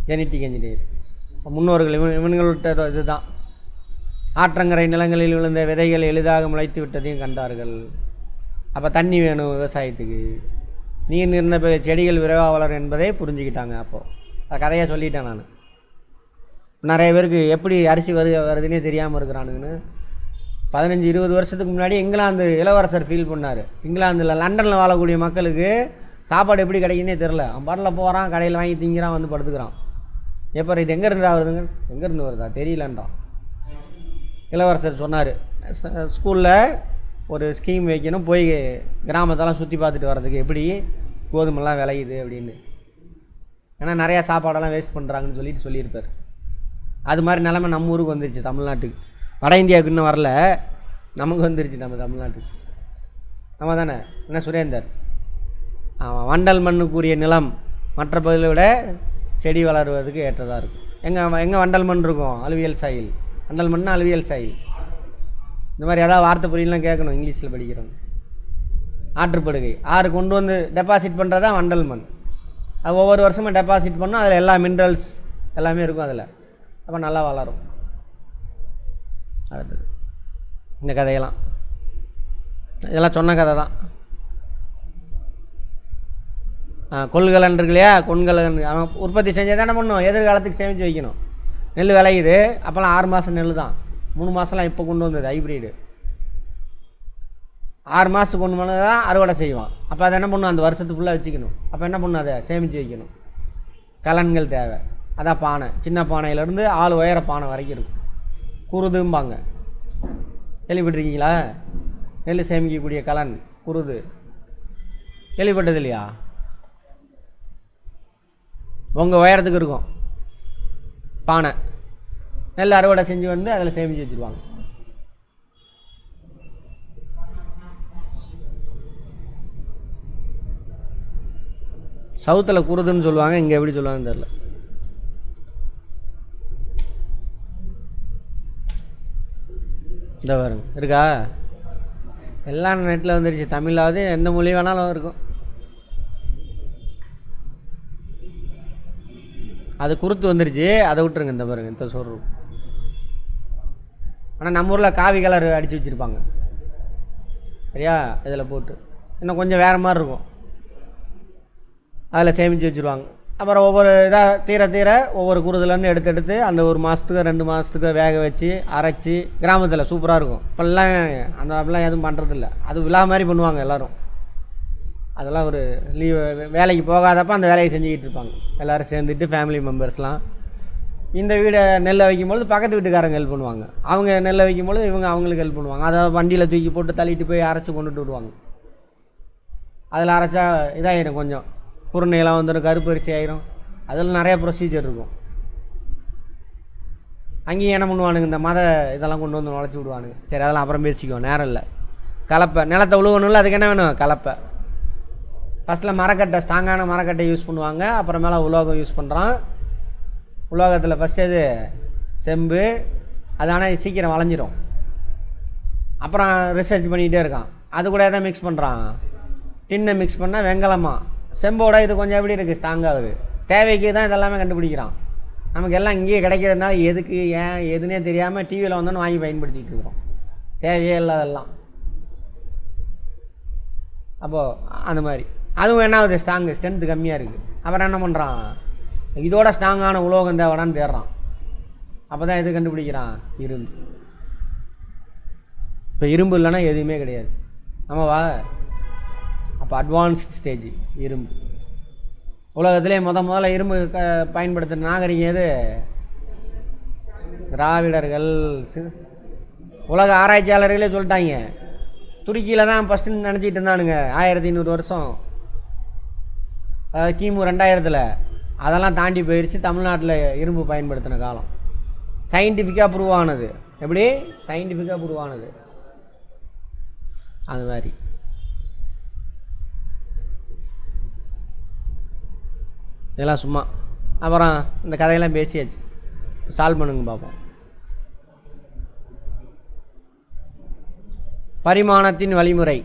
ஜெனட்டிக் இன்ஜினியர். முன்னோர்கள் இவன்கள்ட்ட இதுதான். ஆற்றங்கரை நிலங்களில் விழுந்த விதைகள் எளிதாக முளைத்து விட்டதையும் கண்டார்கள். அப்போ தண்ணி வேணும் விவசாயத்துக்கு, நீர் நிறந்த செடிகள் விரைவாக வளரும் என்பதை புரிஞ்சுக்கிட்டாங்க. அப்போது அந்த கதையை சொல்லிட்டேன் நான். நிறைய பேருக்கு எப்படி அரிசி வருதுன்னே தெரியாமல் இருக்கிறானுங்கன்னு. 15-20 வருஷத்துக்கு முன்னாடி இங்கிலாந்து இளவரசர் ஃபீல் பண்ணார். இங்கிலாந்தில் லண்டனில் வாழக்கூடிய மக்களுக்கு சாப்பாடு எப்படி கிடைக்குன்னே தெரில. அவன் பாட்டில் போகிறான், கடையில் வாங்கி திங்கிறான், வந்து படுத்துக்கிறான். எப்போ இது எங்கேருந்து வருதுங்க? எங்கேருந்து வருதா தெரியலன்றான். இளவரசர் சொன்னார், ஸ்கூலில் ஒரு ஸ்கீம் வைக்கணும், போய் கிராமத்தெல்லாம் சுற்றி பார்த்துட்டு வர்றதுக்கு எப்படி கோதுமெல்லாம் விளையுது அப்படின்னு. ஏன்னா நிறையா சாப்பாடெல்லாம் வேஸ்ட் பண்ணுறாங்கன்னு சொல்லியிருப்பார். அது மாதிரி நிலமை நம்ம ஊருக்கு வந்துருச்சு, தமிழ்நாட்டுக்கு. வட இந்தியாவுக்கு இன்னும் வரல, நமக்கு வந்துருச்சு நம்ம தமிழ்நாட்டுக்கு. நம்ம தானே என்ன சுரேந்தர்? வண்டல் மண்ணுக்குரிய நிலம் மற்ற பகுதியை விட செடி வளருவதுக்கு ஏற்றதாக இருக்கும். எங்கே வண்டல் மண் இருக்கும்? Alluvial soil. வண்டல் மண்னா அலுவியல் சாயில். இந்த மாதிரி ஏதாவது வார்த்தை புரியலாம் கேட்கணும், இங்கிலீஷில் படிக்கிறோம். ஆற்றுப்படுகை, ஆறு கொண்டு வந்து டெபாசிட் பண்ணுறது தான் வண்டல் மண். அது ஒவ்வொரு வருஷமும் டெபாசிட் பண்ணோம், அதில் எல்லா மினரல்ஸ் எல்லாமே இருக்கும் அதில். அப்போ நல்லா வளரும். அடுத்தது இந்த கதையெல்லாம் இதெல்லாம் சொன்ன கதை தான். கொள்கலன் இருக்கு இல்லையா, கொள்கலன் அவன் உற்பத்தி செஞ்சால் தானே பண்ணும், எதிர்காலத்துக்கு சேமித்து வைக்கணும். நெல் விளையுது, அப்போல்லாம் 6 மாதம் நெல் தான், 3 மாதம்லாம் இப்போ கொண்டு வந்தது ஹைப்ரிடு. 6 மாதத்துக்கு கொண்டு வந்தது தான் அறுவடை செய்வான். அப்போ அதை என்ன பண்ணும், அந்த வருஷத்துக்கு ஃபுல்லாக வச்சுக்கணும். அப்போ என்ன பண்ணும், அதை சேமித்து வைக்கணும். கலன்கள் தேவை. அதான் பானை, சின்ன பானையிலேருந்து 6 உயர பானை வரைக்கும் இருக்கும். குருதும்பாங்க, கேள்விப்பட்டிருக்கீங்களா? நெல் சேமிக்கக்கூடிய கலன் குருது, கேள்விப்பட்டது இல்லையா? உங்கள் உயரத்துக்கு இருக்கும் பானை. நெல் அறுவடை செஞ்சு வந்து அதில் சேமித்து வச்சுருவாங்க. சவுத்தில் குருதுன்னு சொல்லுவாங்க, இங்கே எப்படி சொல்லுவாங்கன்னு தெரில. இந்த பாருங்க இருக்கா, எல்லாம் நெட்டில் வந்துடுச்சு. தமிழாவது எந்த மொழி வேணாலும் இருக்கும். அது குருத்து வந்துடுச்சு, அதை விட்டுருங்க. இந்த பாருங்க, இந்த சோறு. ஆனால் நம்ம ஊரில் காவி கலர் அடித்து வச்சுருப்பாங்க, சரியா? இதில் போட்டு இன்னும் கொஞ்சம் வேறு மாதிரி இருக்கும், அதில் சேமித்து வச்சுருவாங்க. அப்புறம் ஒவ்வொரு இதாக தீர தீர ஒவ்வொரு குருதுலேருந்து எடுத்து அந்த 1 மாதத்துக்கு 2 மாதத்துக்கு வேக வச்சு அரைச்சி கிராமத்தில் சூப்பராக இருக்கும். இப்போல்லாம் அந்த அப்படிலாம் எதுவும் பண்ணுறதில்ல. அது விழா மாதிரி பண்ணுவாங்க எல்லோரும். அதெல்லாம் ஒரு லீவ், வேலைக்கு போகாதப்போ அந்த வேலையை செஞ்சுக்கிட்டு இருப்பாங்க எல்லோரும் சேர்ந்துட்டு, ஃபேமிலி மெம்பர்ஸ்லாம். இந்த வீடை நெல்லை வைக்கும்பொழுது பக்கத்து வீட்டுக்காரங்க ஹெல்ப் பண்ணுவாங்க, அவங்க நெல்லை வைக்கும்பொழுது இவங்க அவங்களுக்கு ஹெல்ப் பண்ணுவாங்க. அதை வண்டியில் தூக்கி போட்டு தள்ளிட்டு போய் அரைச்சி கொண்டுட்டு வருவாங்க. அதில் அரைச்சா இதாகிடும், கொஞ்சம் குருணையெல்லாம் வந்துடும், கருப்பரிசி ஆயிரும். அதில் நிறையா ப்ரொசீஜர் இருக்கும். அங்கேயும் என்ன பண்ணுவானுங்க, இந்த மத இதெல்லாம் கொண்டு வந்து நுழைச்சி விடுவானுங்க. சரி, அதெல்லாம் அப்புறம் பேசிக்குவோம், நேரம் இல்லை. கலப்பை, நிலத்தை உழுவணும்ல, அதுக்கு என்ன வேணும், கலப்பை. ஃபஸ்ட்டில் மரக்கட்டை, ஸ்ட்ராங்கான மரக்கட்டை யூஸ் பண்ணுவாங்க. அப்புறமேல உலோகம் யூஸ் பண்ணுறான். உலோகத்தில் ஃபஸ்ட்டு இது செம்பு, அது ஆனால் சீக்கிரம் வளைஞ்சிரும். அப்புறம் ரிசர்ச் பண்ணிக்கிட்டே இருக்கான், அது கூட எதை மிக்ஸ் பண்ணுறான், டின்னை மிக்ஸ் பண்ணால் வெங்கலமாக. செம்போட இது கொஞ்சம் எப்படி இருக்குது, ஸ்ட்ராங்காகுது. தேவைக்கு தான் இதெல்லாமே கண்டுபிடிக்கிறான். நமக்கு எல்லாம் இங்கேயே கிடைக்கிறதுனால எதுக்கு ஏன் எதுனே தெரியாமல் டிவியில் வந்தோன்னு வாங்கி பயன்படுத்திகிட்டு இருக்கிறோம், தேவையே இல்லாதெல்லாம். அப்போது அந்த மாதிரி அதுவும் என்ன ஆகுது, ஸ்ட்ரென்த்து கம்மியாக இருக்குது. அப்புறம் என்ன பண்ணுறான், இதோட ஸ்ட்ராங்கான உலோகம் தேவைடான்னு தேடுறான். அப்போ தான் எது கண்டுபிடிக்கிறான், இரும்பு. இப்போ இரும்பு இல்லைன்னா எதுவுமே கிடையாது, ஆமாவா? அப்போ அட்வான்ஸ்ட் ஸ்டேஜ் இரும்பு. உலகத்திலே முதல்ல இரும்பு பயன்படுத்துகிற நாகரிகம் எது, திராவிடர்கள். உலக ஆராய்ச்சியாளர்களே சொல்லிட்டாங்க, துருக்கியில் தான் ஃபஸ்ட்டு நினச்சிட்டு இருந்தானுங்க 1500 வருஷம், கிமு 2000. அதெல்லாம் தாண்டி போயிடுச்சு. தமிழ்நாட்டில் இரும்பு பயன்படுத்தின காலம் சயின்டிஃபிக்காக ப்ரூவ் ஆனது. எப்படி சயின்டிஃபிக்காக ப்ரூவ் ஆனது, அது மாதிரி. இதெல்லாம் சும்மா. அப்புறம் இந்த கதையெல்லாம் பேசியாச்சு, சால்வ் பண்ணுங்க பார்ப்போம். பரிமாணத்தின் வழிமுறை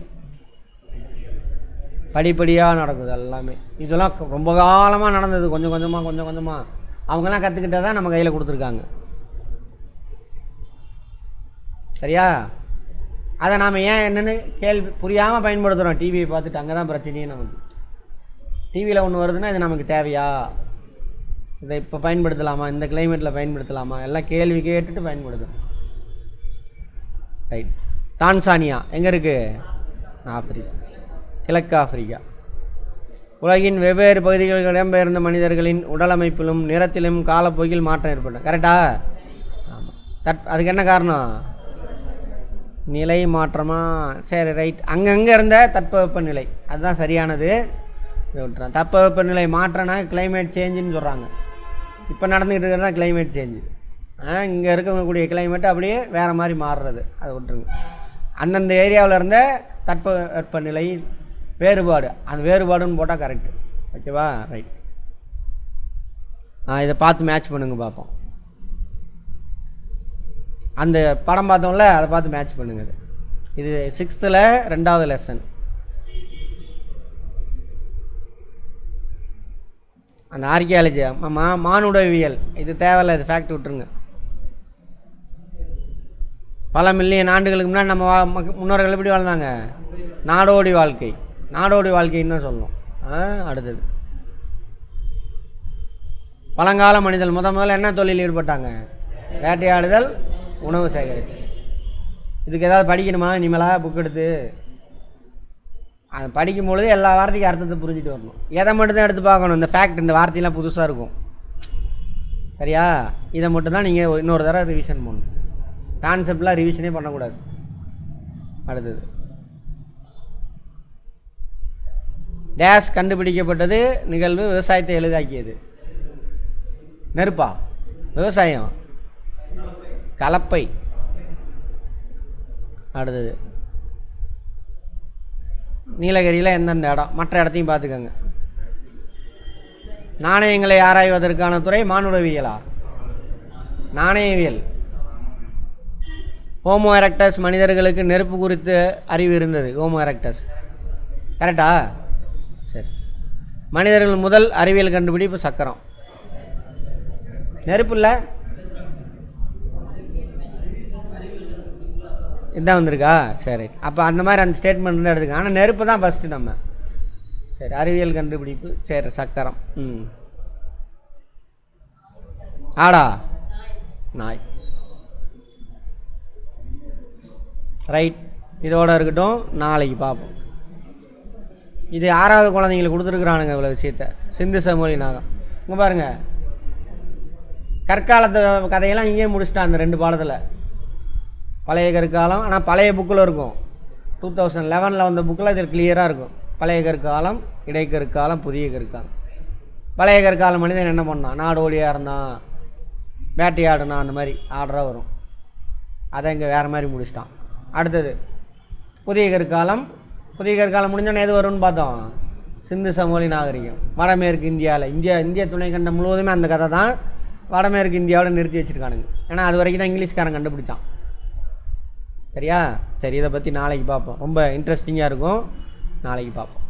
படிப்படியாக நடக்குது எல்லாமே. இதெல்லாம் ரொம்ப காலமாக நடந்தது, கொஞ்சம் கொஞ்சமாக அவங்கெல்லாம் கற்றுக்கிட்டே தான் நம்ம கையில் கொடுத்துருக்காங்க, சரியா? அதை நாம் ஏன் என்னென்னு கேள்வி புரியாமல் பயன்படுத்துகிறோம். டிவியை பார்த்துட்டு, அங்கே தான் பிரச்சனையே நமக்கு. டிவியில் ஒன்று வருதுன்னா இது நமக்கு தேவையா, இதை இப்போ பயன்படுத்தலாமா, இந்த கிளைமேட்டில் பயன்படுத்தலாமா, எல்லாம் கேள்வி கேட்டுட்டு பயன்படுத்தணும். ரைட். தான்சானியா எங்கே இருக்குது, ஆப்பிரிக்கா, கிழக்கு ஆப்பிரிக்கா. உலகின் வெவ்வேறு பகுதிகளில் இடம்பெயர்ந்த மனிதர்களின் உடலமைப்பிலும் நிறத்திலும் காலப்போக்கில் மாற்றம் ஏற்படும். கரெக்டா? ஆமாம். அதுக்கு என்ன காரணம், நிலை மாற்றமா? சரி, ரைட். அங்கங்கே இருந்த தட்பவெப்பநிலை அதுதான் சரியானது. விட்டுறேன். தட்பவெப்பநிலை மாற்றம்னா கிளைமேட் சேஞ்சுன்னு சொல்கிறாங்க. இப்போ நடந்துக்கிட்டு இருக்கிறது தான் கிளைமேட் சேஞ்சு. இங்கே இருக்கக்கூடிய கிளைமேட் அப்படியே வேறு மாதிரி மாறுறது, அதை விட்டுருங்க. அந்தந்த ஏரியாவில் இருந்த தட்பவெப்பநிலை வேறுபாடு, அந்த வேறுபாடுன்னு போட்டால் கரெக்டு. ஓகேவா? ரைட். இதை பார்த்து மேட்ச் பண்ணுங்க பார்ப்போம். அந்த படம் பார்த்தோம்ல, அதை பார்த்து மேட்ச் பண்ணுங்க. இது 6th 2வது லெசன். அந்த ஆர்கியாலஜி, மானுடவியல், இது தேவையில்லை, இது ஃபேக்ட் விட்டுருங்க. பல மில்லியன் ஆண்டுகளுக்கு முன்னாடி நம்ம முன்னோர்கள் எப்படி வாழ்ந்தாங்க? நாடோடி வாழ்க்கை. நாடோடி வாழ்க்கைன்னு தான் சொல்லணும். அடுத்தது பழங்கால மனிதர்கள் முதல்ல என்ன தொழில் ஈடுபட்டாங்க? வேட்டையாடுதல், உணவு சேகரித்தல். இதுக்கு ஏதாவது படிக்கணுமா இனிமேலா புக் எடுத்து? அது படிக்கும்பொழுது எல்லா வார்த்தைக்கும் அர்த்தத்தை புரிஞ்சுட்டு வரணும். எதை மட்டும்தான் எடுத்து பார்க்கணும்? இந்த ஃபேக்ட், இந்த வார்த்தையெல்லாம் புதுசாக இருக்கும். சரியா? இதை மட்டும்தான் நீங்கள் இன்னொரு தடவை ரிவிஷன் பண்ணணும். கான்செப்ட்லாம் ரிவிஷனே பண்ணக்கூடாது. அடுத்தது டேஷ் கண்டுபிடிக்கப்பட்டது நிகழ்வு விவசாயத்தை எளிதாக்கியது. நெருப்பா? விவசாயம், கலப்பை. அடுத்தது நீலகிரியில் எந்தெந்த இடம், மற்ற இடத்தையும் பார்த்துக்கோங்க. நாணயங்களை ஆராய்வதற்கான துறை மானுடவியலா? நாணயவியல். ஹோமோ எரெக்டஸ் மனிதர்களுக்கு நெருப்பு குறித்து அறிவு இருந்தது. ஹோமோ எரெக்டஸ் கரெக்டா? சரி. மனிதர்கள் முதல் அறிவியல் கண்டுபிடிப்பு சக்கரம். நெருப்பு இல்லை, இதான் வந்திருக்கா? சரி, அப்போ அந்த மாதிரி அந்த ஸ்டேட்மெண்ட் இருந்தால் எடுத்துக்க. ஆனால் நெருப்பு தான் ஃபஸ்ட்டு நம்ம. சரி, அறிவியல் கண்டுபிடிப்பு. சரி, சக்கரம். ஆடா? நாய். ரைட், இதோட இருக்கட்டும், நாளைக்கு பார்ப்போம். இது 6வது குழந்தைங்களுக்கு கொடுத்துருக்குறானுங்க இவ்வளோ விஷயத்த. சிந்து சமவெளி நாகம். இங்கே பாருங்கள், கற்காலத்து கதையெல்லாம் இங்கேயே முடிச்சிட்டான் அந்த 2 பாடத்தில். பழைய கற்காலம், ஆனால் பழைய புக்கில் இருக்கும். 2011 வந்த புக்கில் இது கிளியராக இருக்கும். பழைய கற்காலம், இடைக்கற்காலம், புதிய கற்காலம். பழைய கற்கால மனிதன் என்ன பண்ணான்? நாடோடியாக இருந்தான், வேட்டையாடுனான், அந்த மாதிரி ஆர்டராக வரும். அதை இங்கே வேறு மாதிரி முடிச்சிட்டான். அடுத்தது புதிய கற்காலம். புதிய கற்காலம் முடிஞ்சோன்னா எது வரும்னு பார்த்தோம்? சிந்து சமவெளி நாகரிகம். வடமேற்கு இந்தியாவில், இந்திய துணைக்கண்டம் முழுவதுமே அந்த கதை தான். வடமேற்கு இந்தியாவோட நிறுத்தி வச்சுருக்கானுங்க. ஏன்னா அது வரைக்கும் தான் இங்கிலீஷ்காரன் கண்டுபிடிச்சான். சரியா? சரி, இதை பற்றி நாளைக்கு பார்ப்போம். ரொம்ப இன்ட்ரெஸ்டிங்காக இருக்கும். நாளைக்கு பார்ப்போம்.